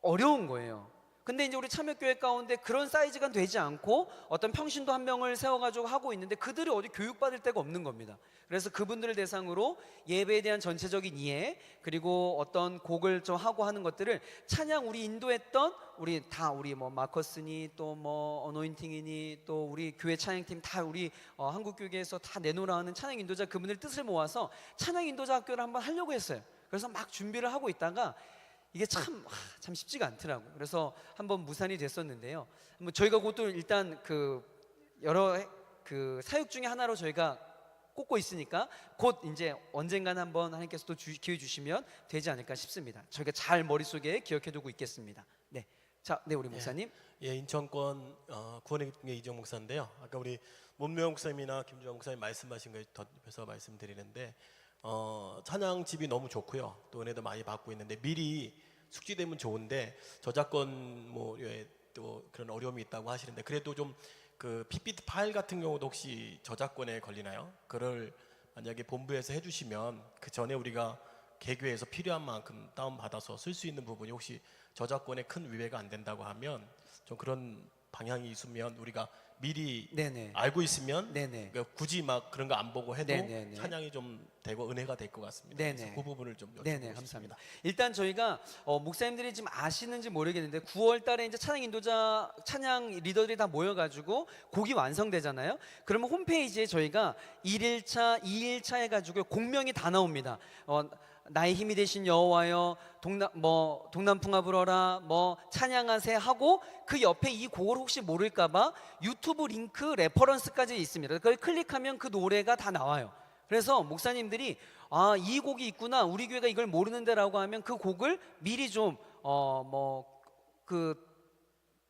어려운 거예요. 근데 이제 우리 참여교회 가운데 그런 사이즈가 되지 않고 어떤 평신도 한 명을 세워가지고 하고 있는데 그들이 어디 교육받을 데가 없는 겁니다. 그래서 그분들을 대상으로 예배에 대한 전체적인 이해, 그리고 어떤 곡을 좀 하고 하는 것들을 찬양 우리 인도했던 우리 뭐 마커스니 또 뭐 어노인팅이니 또 우리 교회 찬양팀 다 우리 한국교회에서 다 내놓으라 하는 찬양 인도자 그분들 뜻을 모아서 찬양 인도자 학교를 한번 하려고 했어요. 그래서 막 준비를 하고 있다가 이게 참 쉽지가 않더라고요. 그래서 한번 무산이 됐었는데요. 저희가 그것도 일단 그 여러 그 사역 중에 하나로 저희가 꼽고 있으니까 곧 이제 언젠간 한번 하나님께서 또 기회 주시면 되지 않을까 싶습니다. 저희가 잘 머릿속에 기억해두고 있겠습니다. 네, 자, 네, 우리 목사님. 예, 인천권 구원의 이정 목사인데요. 아까 우리 문명 목사님이나 김주환 목사님 말씀하신 거에 덧입혀서 말씀드리는데 찬양집이 너무 좋고요. 또 은혜도 많이 받고 있는데 미리 숙지되면 좋은데 저작권 또 그런 어려움이 있다고 하시는데 그래도 좀 그 PPT 파일 같은 경우도 혹시 저작권에 걸리나요? 그걸 만약에 본부에서 해주시면 그 전에 우리가 개교에서 필요한 만큼 다운 받아서 쓸 수 있는 부분이 혹시 저작권에 큰 위배가 안 된다고 하면 좀 그런 방향이 있으면 우리가 미리 네네. 알고 있으면 네네. 그러니까 굳이 막 그런 거 안 보고 해도 네네네. 찬양이 좀 되고 은혜가 될 것 같습니다. 네네. 그래서 그 부분을 좀 여쭤보고 네네, 싶습니다. 감사합니다. 일단 저희가 목사님들이 지금 아시는지 모르겠는데 9월 달에 이제 찬양 인도자 찬양 리더들이 다 모여가지고 곡이 완성되잖아요. 그러면 홈페이지에 저희가 1일차, 2일차 해가지고 곡명이 다 나옵니다. 나의 힘이 되신 여호와여, 동남풍아 불어라, 뭐 찬양하세 하고 그 옆에 이 곡을 혹시 모를까봐 유튜브 링크 레퍼런스까지 있습니다. 그걸 클릭하면 그 노래가 다 나와요. 그래서 목사님들이 이 곡이 있구나, 우리 교회가 이걸 모르는데라고 하면 그 곡을 미리 좀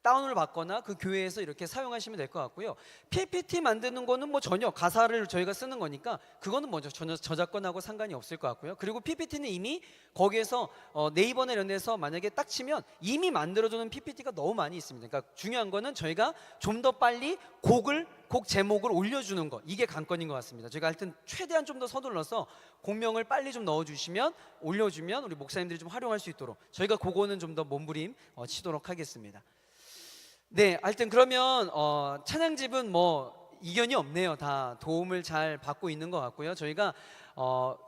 다운을 받거나 그 교회에서 이렇게 사용하시면 될 것 같고요. PPT 만드는 거는 뭐 전혀 가사를 저희가 쓰는 거니까 그거는 먼저 전혀 저작권하고 상관이 없을 것 같고요. 그리고 PPT는 이미 거기에서 네이버나 이런 데서 만약에 딱 치면 이미 만들어주는 PPT가 너무 많이 있습니다. 그러니까 중요한 거는 저희가 좀 더 빨리 곡 제목을 올려주는 거, 이게 관건인 것 같습니다. 저희가 하여튼 최대한 좀 더 서둘러서 곡명을 빨리 좀 넣어주시면, 올려주면 우리 목사님들이 좀 활용할 수 있도록 저희가 그거는 좀 더 몸부림 치도록 하겠습니다. 네, 하여튼 그러면 찬양집은 뭐 이견이 없네요. 다 도움을 잘 받고 있는 것 같고요. 저희가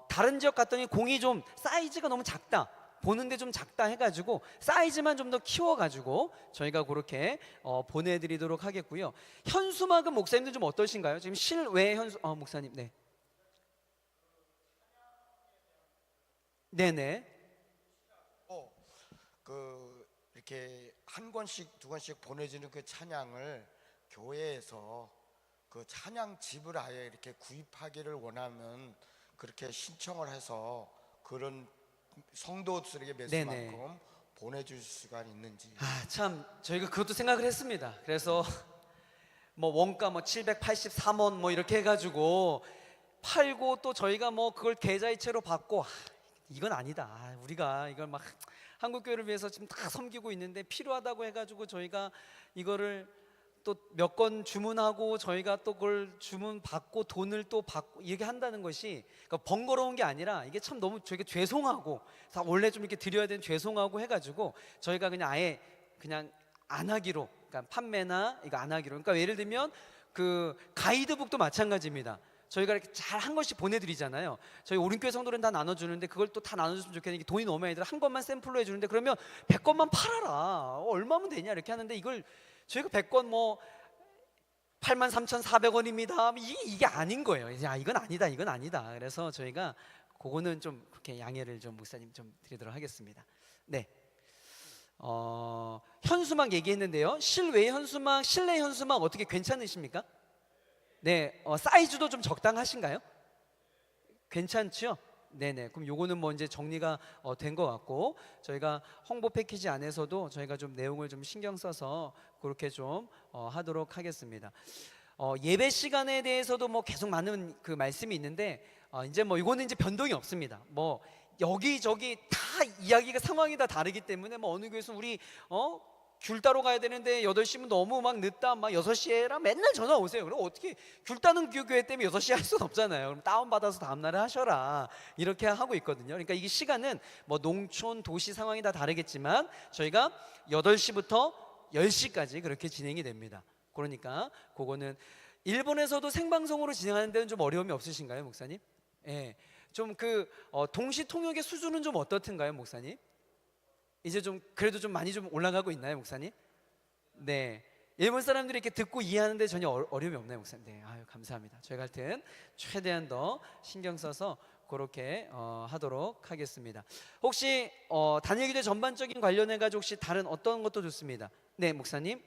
다른 지역 갔더니 공이 좀 사이즈가 너무 작다, 보는데 좀 작다 해가지고 사이즈만 좀 더 키워가지고 저희가 그렇게 보내드리도록 하겠고요. 현수막은 목사님들 좀 어떠신가요? 지금 실외 현수 목사님, 네, 네네. 이렇게 한 권씩 두 권씩 보내주는 그 찬양을 교회에서 그 찬양집을 아예 이렇게 구입하기를 원하면 그렇게 신청을 해서 그런 성도들에게 매수만큼 보내줄 수가 있는지. 참 저희가 그것도 생각을 했습니다. 그래서 뭐 원가 뭐 783원 뭐 이렇게 해가지고 팔고 또 저희가 뭐 그걸 계좌이체로 받고 이건 아니다. 우리가 이걸 막 한국교회를 위해서 지금 다 섬기고 있는데 필요하다고 해가지고 저희가 이거를 또 몇 건 주문하고 저희가 또 그걸 주문 받고 돈을 또 받고 이렇게 한다는 것이 그러니까 번거로운 게 아니라 이게 참 너무 저희가 죄송하고 원래 좀 이렇게 드려야 되는 죄송하고 해가지고 저희가 그냥 아예 그냥 안 하기로, 그러니까 판매나 이거 안 하기로. 그러니까 예를 들면 그 가이드북도 마찬가지입니다. 저희가 이렇게 잘 한 권씩 보내드리잖아요. 저희 오른교회 성도는 다 나눠주는데 그걸 또 다 나눠줬으면 좋겠는데 돈이 너무 많이 들어. 한 권만 샘플로 해주는데 그러면 100권만 팔아라. 얼마면 되냐 이렇게 하는데 이걸 저희가 100권 뭐 83,400원입니다. 이게 아닌 거예요. 야, 이건 아니다, 이건 아니다. 그래서 저희가 그거는 좀 그렇게 양해를 좀 목사님 좀 드리도록 하겠습니다. 네. 현수막 얘기했는데요. 실외 현수막, 실내 현수막 어떻게 괜찮으십니까? 네, 사이즈도 좀 적당하신가요? 괜찮죠? 네네. 그럼 요거는 뭐 이제 정리가 된 것 같고 저희가 홍보 패키지 안에서도 저희가 좀 내용을 좀 신경 써서 그렇게 좀 하도록 하겠습니다. 예배 시간에 대해서도 뭐 계속 많은 그 말씀이 있는데 이제 뭐 이거는 이제 변동이 없습니다. 뭐 여기저기 다 이야기가 상황이 다 다르기 때문에 뭐 어느 교회에서 우리 귤 따러 가야 되는데 8시면 너무 막 늦다, 막 6시에 라 맨날 전화 오세요. 그럼 어떻게 귤 따는 교회 때문에 6시에 할 수는 없잖아요. 그럼 다운받아서 다음날에 하셔라 이렇게 하고 있거든요. 그러니까 이게 시간은 뭐 농촌 도시 상황이 다 다르겠지만 저희가 8시부터 10시까지 그렇게 진행이 됩니다. 그러니까 그거는 일본에서도 생방송으로 진행하는 데는 좀 어려움이 없으신가요, 목사님? 예, 좀 그 동시 통역의 수준은 좀 어떻든가요, 목사님? 이제 좀 그래도 좀 많이 좀 올라가고 있나요, 목사님? 네, 일본 사람들이 이렇게 듣고 이해하는데 전혀 어려움이 없나요, 목사님? 네, 아유 감사합니다. 저희가 하여튼 최대한 더 신경 써서 그렇게 하도록 하겠습니다. 혹시 다니엘 기도 전반적인 관련해 가지고 혹시 다른 어떤 것도 좋습니다. 네, 목사님.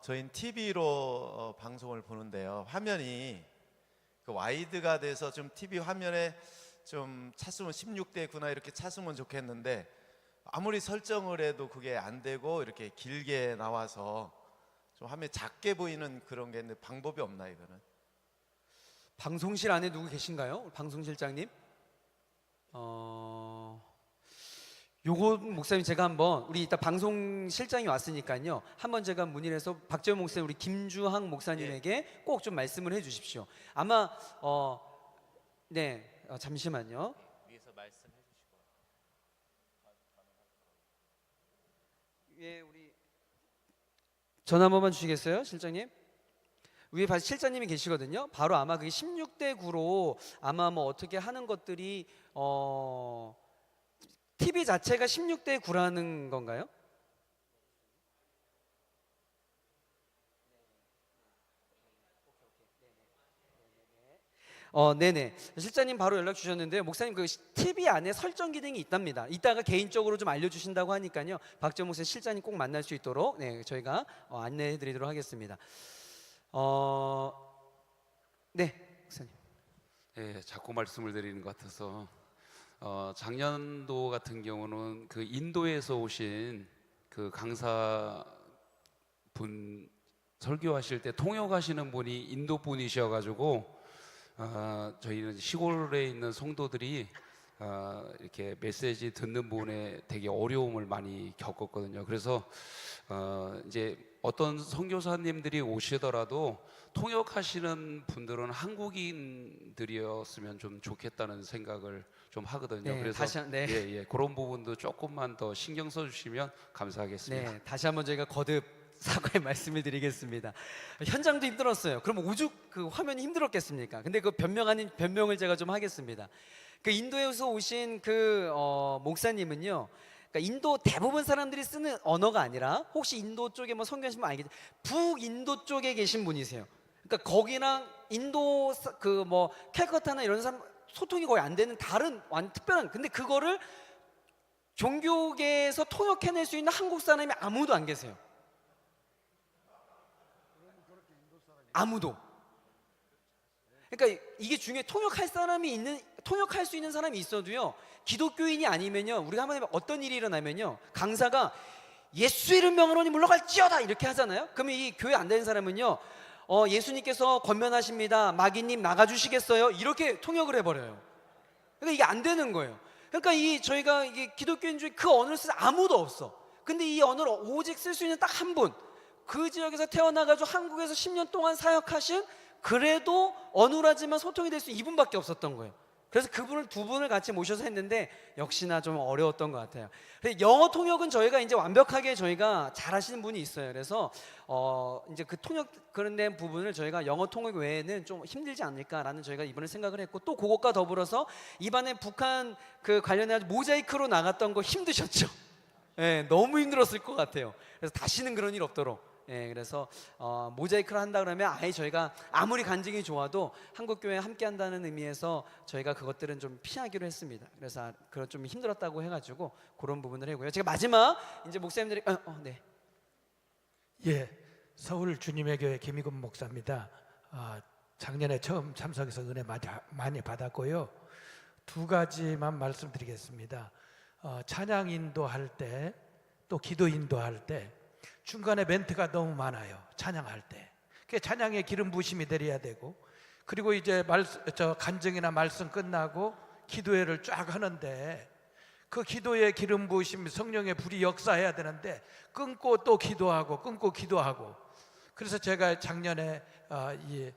저희는 TV로 방송을 보는데요. 화면이 그 와이드가 돼서 좀 TV 화면에 좀 찼으면 16:9나 이렇게 찼으면 좋겠는데 아무리 설정을 해도 그게 안 되고 이렇게 길게 나와서 좀 화면이 작게 보이는 그런 게 있는데 방법이 없나요, 이거는? 방송실 안에 누구 계신가요? 방송실장님? 요거 목사님 제가 한번 우리 이따 방송실장이 왔으니까요. 한번 제가 문의를 해서 박재원 목사님 우리 김주항 목사님에게 꼭 좀 말씀을 해 주십시오. 아마 네. 잠시만요. 위에서 말씀해 주시고. 예, 우리 전화 한 번만 주시겠어요, 실장님? 위에 실장님이 계시거든요. 바로 아마 그게 16:9로 아마 뭐 어떻게 하는 것들이 TV 자체가 16:9라는 건가요? 네네. 실장님 바로 연락 주셨는데요. 목사님 그 TV 안에 설정 기능이 있답니다. 이따가 개인적으로 좀 알려주신다고 하니까요. 박정 목사님 실장님 꼭 만날 수 있도록 저희가 안내해드리도록 하겠습니다. 네, 목사님. 예, 자꾸 말씀을 드리는 것 같아서 작년도 같은 경우는 그 인도에서 오신 그 강사 분 설교하실 때 통역하시는 분이 인도 분이셔가지고 저희는 시골에 있는 성도들이 이렇게 메시지 듣는 부분에 되게 어려움을 많이 겪었거든요. 그래서 이제 어떤 선교사님들이 오시더라도 통역하시는 분들은 한국인들이었으면 좀 좋겠다는 생각을 좀 하거든요. 네, 그래서 다시 네. 예, 그런 부분도 조금만 더 신경 써주시면 감사하겠습니다. 네, 다시 한번 저희가 거듭 사과의 말씀을 드리겠습니다. 현장도 힘들었어요. 그럼 오죽 그 화면이 힘들었겠습니까? 근데 그 변명 아닌 변명을 제가 좀 하겠습니다. 그 인도에서 오신 그 목사님은요, 그러니까 인도 대부분 사람들이 쓰는 언어가 아니라 혹시 인도 쪽에 뭐 성교하시면 알겠죠? 북인도 쪽에 계신 분이세요. 그러니까 거기랑 인도 그 뭐 캘커타나 이런 사람 소통이 거의 안 되는 다른 특별한, 근데 그거를 종교계에서 통역해낼 수 있는 한국 사람이 아무도 안 계세요. 아무도. 그러니까 이게 중요해. 통역할 수 있는 사람이 있어도요, 기독교인이 아니면요, 우리가 한번 어떤 일이 일어나면요, 강사가 예수 이름 명으로니 물러갈지어다 이렇게 하잖아요. 그러면 이 교회 안 되는 사람은요, 예수님께서 권면하십니다, 마귀님 나가주시겠어요, 이렇게 통역을 해버려요. 그러니까 이게 안 되는 거예요. 그러니까 저희가 이게 기독교인 중에 그 언어를 쓰는 아무도 없어. 근데 이 언어를 오직 쓸 수 있는 딱 한 분, 그 지역에서 태어나가지고 한국에서 10년 동안 사역하신, 그래도 어눌하지만 소통이 될 수 있는 이분밖에 없었던 거예요. 그래서 그분을 두 분을 같이 모셔서 했는데 역시나 좀 어려웠던 것 같아요. 영어 통역은 저희가 이제 완벽하게 저희가 잘 하시는 분이 있어요. 그래서 이제 그 통역 그런 데 부분을 저희가 영어 통역 외에는 좀 힘들지 않을까라는 저희가 이번에 생각을 했고, 또 그것과 더불어서 이번에 북한 그 관련해 모자이크로 나갔던 거 힘드셨죠? 예, 너무 힘들었을 것 같아요. 그래서 다시는 그런 일 없도록. 예, 그래서 모자이크를 한다 그러면 아예 저희가 아무리 간증이 좋아도 한국교회 함께 한다는 의미에서 저희가 그것들은 좀 피하기로 했습니다. 그래서 그런 좀 힘들었다고 해가지고 그런 부분을 하고요. 제가 마지막 이제 목사님들이 네. 예, 서울 주님의 교회 김희근 목사입니다. 작년에 처음 참석해서 은혜 많이 받았고요. 두 가지만 말씀드리겠습니다. 찬양 인도할 때, 또 기도 인도할 때 중간에 멘트가 너무 많아요. 찬양할 때. 그 찬양의 기름 부심이 되어야 되고, 그리고 이제 간증이나 말씀 끝나고 기도회를 쫙 하는데 그 기도의 기름 부심, 성령의 불이 역사해야 되는데 끊고 또 기도하고 끊고 기도하고. 그래서 제가 작년에 이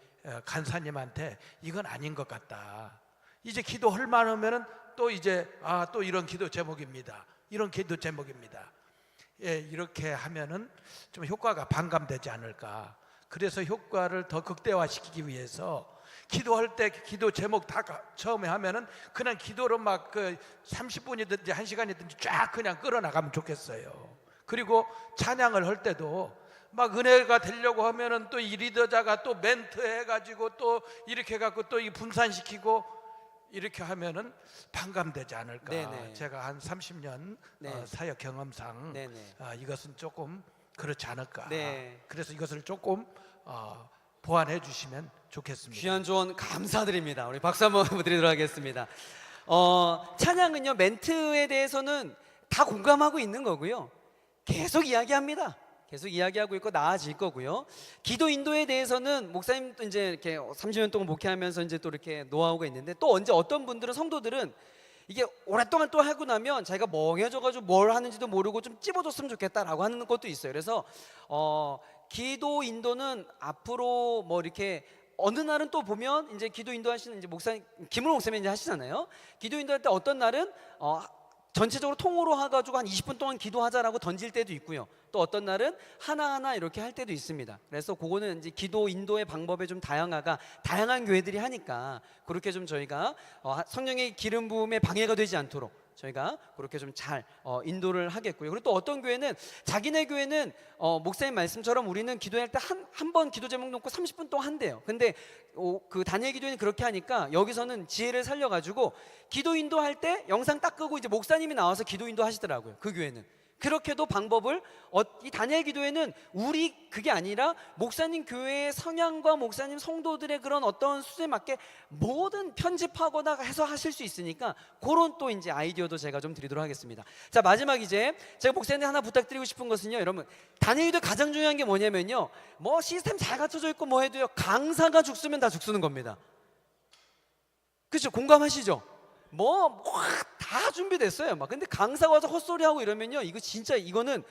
간사님한테 이건 아닌 것 같다. 이제 기도할 만하면은 또 이제 또 이런 기도 제목입니다. 이런 기도 제목입니다. 예, 이렇게 하면은 좀 효과가 반감되지 않을까. 그래서 효과를 더 극대화시키기 위해서 기도할 때 기도 제목 다 처음에 하면은 그냥 기도로 막 그 30분이든지 1시간이든지 쫙 그냥 끌어나가면 좋겠어요. 그리고 찬양을 할 때도 막 은혜가 되려고 하면은 또 이 리더자가 또 멘트 해가지고 또 이렇게 해갖고 또 이 분산시키고 이렇게 하면은 반감되지 않을까. 네네. 제가 한 30년 네. 사역 경험상 네네. 이것은 조금 그렇지 않을까. 네. 그래서 이것을 조금 보완해 주시면 좋겠습니다. 귀한 조언 감사드립니다. 우리 박수 한번 드리도록 하겠습니다. 찬양은요, 멘트에 대해서는 다 공감하고 있는 거고요. 계속 이야기합니다. 계속 이야기하고 있고 나아질 거고요. 기도 인도에 대해서는 목사님도 이제 이렇게 30년 동안 목회하면서 이제 또 이렇게 노하우가 있는데, 또 언제 어떤 분들은, 성도들은 이게 오랫동안 또 하고 나면 자기가 멍해져가지고 뭘 하는지도 모르고 좀 찝어줬으면 좋겠다라고 하는 것도 있어요. 그래서 기도 인도는 앞으로 뭐 이렇게 어느 날은 또 보면 이제 기도 인도하시는 이제 목사님 김은호 목사님이 이제 하시잖아요. 기도 인도할 때 어떤 날은 전체적으로 통으로 해가지고 한 20분 동안 기도하자라고 던질 때도 있고요. 또 어떤 날은 하나하나 이렇게 할 때도 있습니다. 그래서 그거는 이제 기도 인도의 방법에 좀 다양한 교회들이 하니까 그렇게 좀 저희가 성령의 기름 부음에 방해가 되지 않도록 저희가 그렇게 좀 잘 인도를 하겠고요. 그리고 또 어떤 교회는 자기네 교회는 목사님 말씀처럼 우리는 기도할 때 한 번 기도 제목 놓고 30분 동안 한대요. 근데 그 다니엘 기도회는 그렇게 하니까 여기서는 지혜를 살려가지고 기도 인도할 때 영상 딱 끄고 이제 목사님이 나와서 기도 인도 하시더라고요. 그 교회는. 그렇게도 방법을 이 다니엘 기도회는 우리 그게 아니라 목사님 교회의 성향과 목사님 성도들의 그런 어떤 수준에 맞게 뭐든 편집하거나 해서 하실 수 있으니까 그런 또 이제 아이디어도 제가 좀 드리도록 하겠습니다. 자, 마지막 이제 제가 목사님 하나 부탁드리고 싶은 것은요, 여러분 다니엘 기도 가장 중요한 게 뭐냐면요, 뭐 시스템 잘 갖춰져 있고 뭐 해도요, 강사가 죽쓰면 다 죽쓰는 겁니다. 그렇죠? 공감하시죠? 뭐 다 준비됐어요. 막 근데 강사가 와서 헛소리하고 이러면요, 이거 진짜 이거는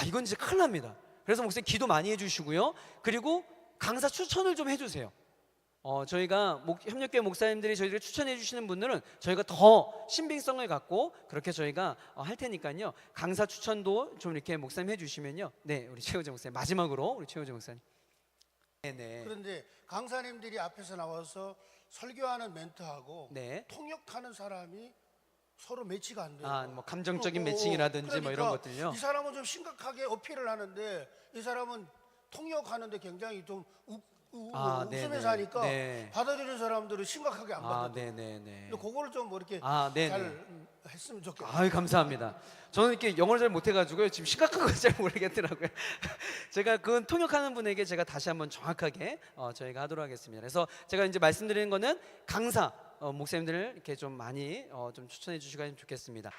이건 진짜 큰일 납니다. 그래서 목사님 기도 많이 해주시고요. 그리고 강사 추천을 좀 해주세요. 저희가 협력교회 목사님들이 저희를 추천해 주시는 분들은 저희가 더 신빙성을 갖고 그렇게 저희가 할 테니까요. 강사 추천도 좀 이렇게 목사님 해주시면요. 네, 우리 최호정 목사님 마지막으로 우리 최호정 목사님. 네네. 그런데 강사님들이 앞에서 나와서 설교하는 멘트하고 네. 통역하는 사람이 서로 매치가 안 돼요. 뭐 감정적인 매칭이라든지 그러니까 뭐 이런 것들요. 이 사람은 좀 심각하게 어필을 하는데 이 사람은 통역하는데 굉장히 좀 웃으면서 하니까 네. 받아들이는 사람들은 심각하게 안 받아들여요. 네네네. 그거를 좀 뭐 이렇게 네네. 잘 했으면 좋겠어요. 아유, 감사합니다. 저는 이렇게 영어를 잘 못해가지고요, 지금 심각한 걸 잘 모르겠더라고요. 제가 그건 통역하는 분에게 제가 다시 한번 정확하게 저희가 하도록 하겠습니다. 그래서 제가 이제 말씀드리는 거는 강사 목사님들을 이렇게 좀 많이 좀 추천해 주시면 좋겠습니다.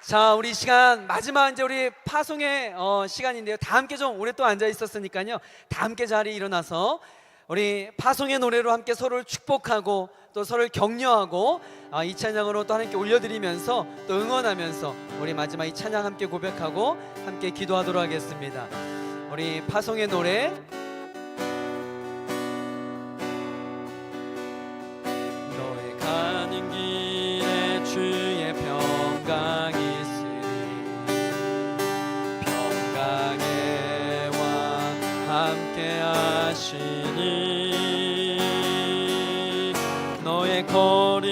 자, 우리 시간 마지막 이제 우리 파송의 시간인데요. 다 함께 좀 오랫동안 앉아 있었으니까요, 다 함께 자리에 일어나서 우리 파송의 노래로 함께 서로를 축복하고 또 서로를 격려하고 이 찬양으로 또 하나님께 올려드리면서 또 응원하면서 우리 마지막 이 찬양 함께 고백하고 함께 기도하도록 하겠습니다. 우리 파송의 노래, 너의 가는 길에 주의 평강이 함께 하시니 너의 걸음걸음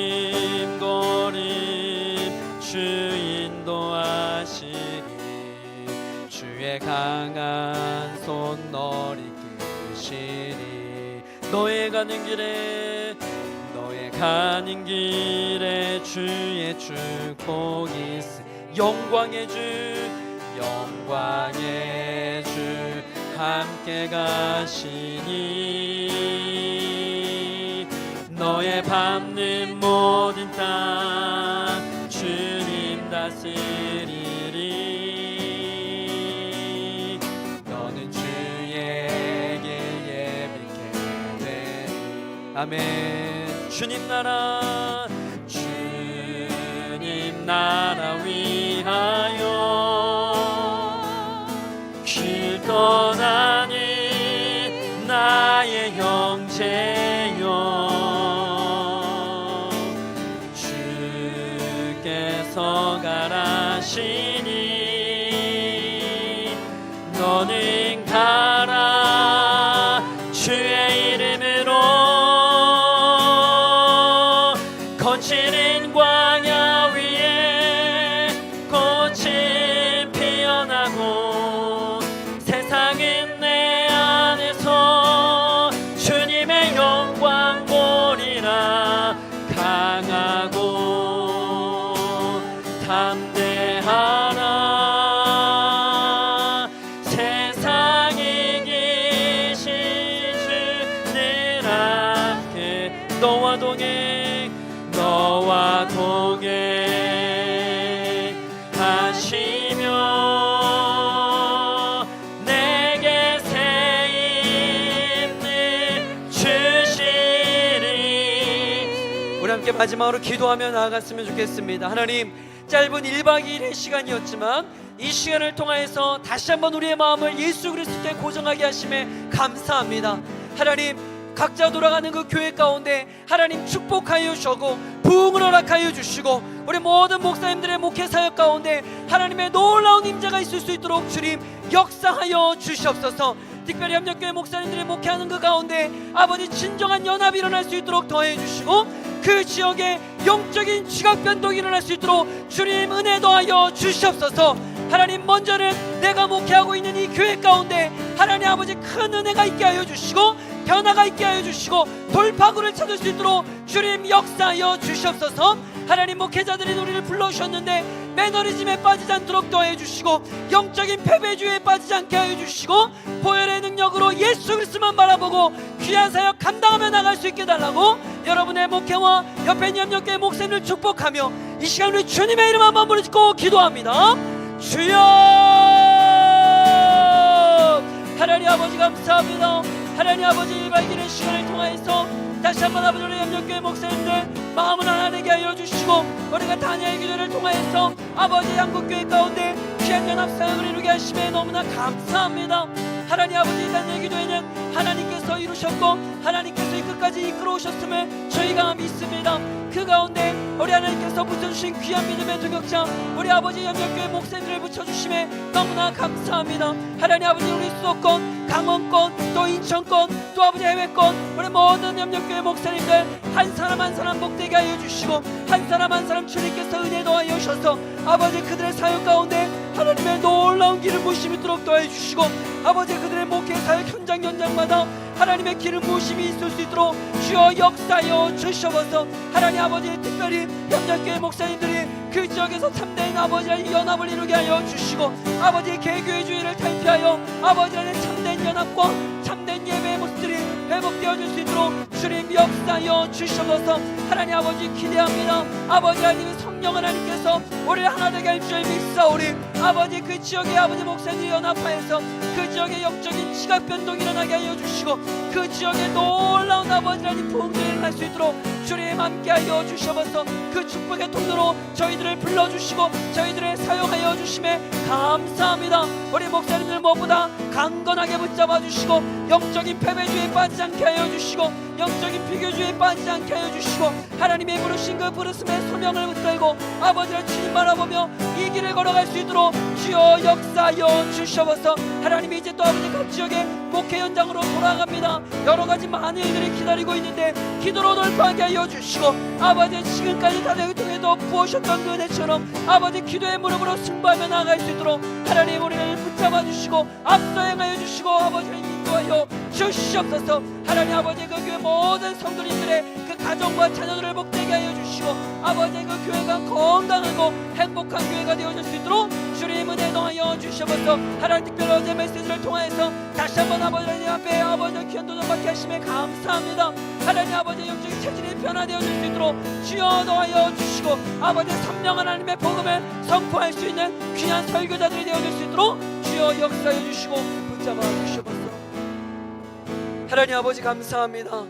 주 인도하시니 주의 강한 손 너를 이끄시니 너의 가는 길에 주의 축복이 있으니 영광의 주 함께 가시니 너의 밟는 모든 땅 주님 다스리리 너는 주에게 예비케 되 아멘. 주님 나라 위하여 길 떠나는 나의 형제여 주께서 가라시니 너는 가라 주의 이름으로 거치는 광야 위에 꽃이 피어나고 세상은 내 안에서 주님의 영광 보리라 강하고 담대하라 세상에 계신 주를 앞에 너와 동행하시며 내게 새 힘을 주시리. 우리 함께 마지막으로 기도하며 나아갔으면 좋겠습니다. 하나님, 짧은 1박 2일의 시간이었지만 이 시간을 통하여서 다시 한번 우리의 마음을 예수 그리스도께 고정하게 하심에 감사합니다. 하나님, 각자 돌아가는 그 교회 가운데 하나님 축복하여 주시고 부흥을 허락하여 주시고 우리 모든 목사님들의 목회 사역 가운데 하나님의 놀라운 임재가 있을 수 있도록 주님 역사하여 주시옵소서. 특별히 협력교회 목사님들의 목회하는 그 가운데 아버지 진정한 연합이 일어날 수 있도록 더해 주시고 그 지역에 영적인 지각 변동이 일어날 수 있도록 주님 은혜 더하여 주시옵소서. 하나님, 먼저는 내가 목회하고 있는 이 교회 가운데 하나님 아버지 큰 은혜가 있게 하여 주시고 변화가 있게 하여 주시고 돌파구를 찾을 수 있도록 주님 역사하여 주시옵소서. 하나님, 목회자들이 우리를 불러주셨는데 매너리즘에 빠지지 않도록 도와해 주시고 영적인 패배주의에 빠지지 않게 하여 주시고 보혈의 능력으로 예수 그리스도만 바라보고 귀한 사역 감당하며 나갈 수 있게 달라고 여러분의 목회와 옆에 있는 협력교회 목사님을 축복하며 이 시간 우리 주님의 이름 한번 부르짖고 기도합니다. 주여, 하나님 아버지 감사합니다. 하나님 아버지 이 밝히는 시간을 통하여서 다시 한번 아버지 우리 협력교회 목사님들 마음을 하나 되게 하여 주시고 우리가 다니엘 기도를 통하여서 아버지 한국교회 가운데 귀한 연합사역을 이루게 하심에 너무나 감사합니다. 하나님 아버지 다니엘 기도에는 하나님께서 이루셨고 하나님께서 이 끝까지 이끌어 오셨음을 저희가 믿습니다. 그 가운데 우리 하나님께서 붙여주신 귀한 믿음의 동역자 우리 아버지 협력교회 목사님들을 붙여주심에 너무나 감사합니다. 하나님 아버지 우리 수도권, 강원권, 또 인천권, 또 아버지 해외권 우리 모든 협력교회 목사님들 한 사람 한 사람 복되게 하여 주시고 한 사람 한 사람 주님께서 은혜 도와여 주셔서 아버지 그들의 사역 가운데 하나님의 놀라운 기름 부으심이 있도록 도와해 주시고 아버지 그들의 목회 사역 현장마다 하나님의 기름 부으심이 있을 수 있도록 주여 역사하여 주셔서 하나님 아버지 특별히 협력교회 목사님들이 그 지역에서 참된 아버지의 연합을 이루게 하여 주시고 아버지 개교회주의를 탈피하여 아버지 안에 참된 연합과 참된 예배의 모습들이 회복되어질 수 있도록 주님 역사하여 주셔서 하나님 아버지 기대합니다. 아버지 하나님 성령 하나님께서 우리를 하나 되게 할 줄 믿사오리. 아버지 그 지역의 아버지 목사님이 연합하여서 그 지역의 영적인 지각 변동이 일어나게 하여 주시고 그 지역에 놀라운 아버지 하나님 부흥들이 일어날 수 있도록 주님 함께하여 주셔서 그 축복의 통로로 저희들을 불러주시고 저희들을 사용하여 주심에 감사합니다. 우리 목사님들 무엇보다 강건하게 붙잡아 주시고 영적인 패배주의에 빠지지 않게 하여 주시고 영적인 비교주의에 빠지지 않게 하여 주시고 하나님의 부르신 그 부르심의 소명을 붙들고 아버지를 주님 바라보며 이 길을 걸어갈 수 있도록 주여 역사하여 주셔서 하나님이 이제 또 아버지 각 지역의 목회 현장으로 돌아갑니다. 여러 가지 많은 일들이 기다리고 있는데 기도로 돌파하게 하여 주시고 아버지 지금까지 다들 통해도 부으셨던 그 은혜처럼 아버지 기도의 무릎으로 승부하며 나아갈 수 있도록 하나님 우리를 붙잡아 주시고 앞서 행하여 주시고 아버지를 인도하여 주시옵소서. 하나님 아버지 그 교회 모든 성도님들의 그 가정과 자녀들을 복되게 하여 주시고 아버지 그 교회가 건강하고 행복한 교회가 되어질 수 있도록 주님 은혜 더하여 주셔서 하나님 특별히 어제 메시지를 통해서 다시 한번 아버지 하나님 앞에 아버지 귀한 도전받게 하심에 감사합니다. 하나님 아버지 영적인 체질이 변화되어질 수 있도록 주여 더하여 주시고 아버지 성령 하나님의 복음을 선포할 수 있는 귀한 설교자들이 되어질 수 있도록 주여 역사해 주시고 붙잡아 주셔서 하나님 아버지 감사합니다.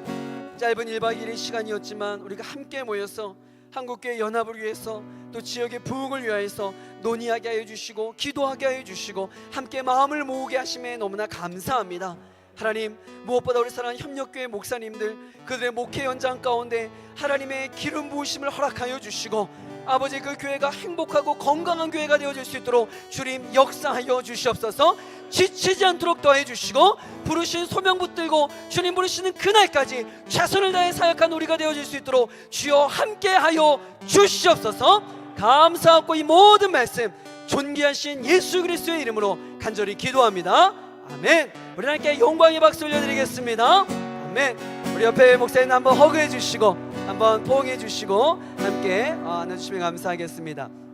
짧은 1박 2일의 시간이었지만 우리가 함께 모여서 한국교회 연합을 위해서 또 지역의 부흥을 위하여서 논의하게 하여 주시고 기도하게 하여 주시고 함께 마음을 모으게 하심에 너무나 감사합니다. 하나님 무엇보다 우리 사랑하는 협력교회 목사님들 그들의 목회 현장 가운데 하나님의 기름 부으심을 허락하여 주시고 아버지 그 교회가 행복하고 건강한 교회가 되어질 수 있도록 주님 역사하여 주시옵소서. 지치지 않도록 도와해 주시고 부르신 소명 붙들고 주님 부르시는 그날까지 최선을 다해 사역한 우리가 되어질 수 있도록 주여 함께하여 주시옵소서. 감사하고 이 모든 말씀 존귀하신 예수 그리스도의 이름으로 간절히 기도합니다. 아멘. 우리 하나님께 영광의 박수 올려드리겠습니다. 아멘. 우리 옆에 목사님 한번 허그해 주시고 한번 포옹해 주시고 함께 안아주시면 감사하겠습니다.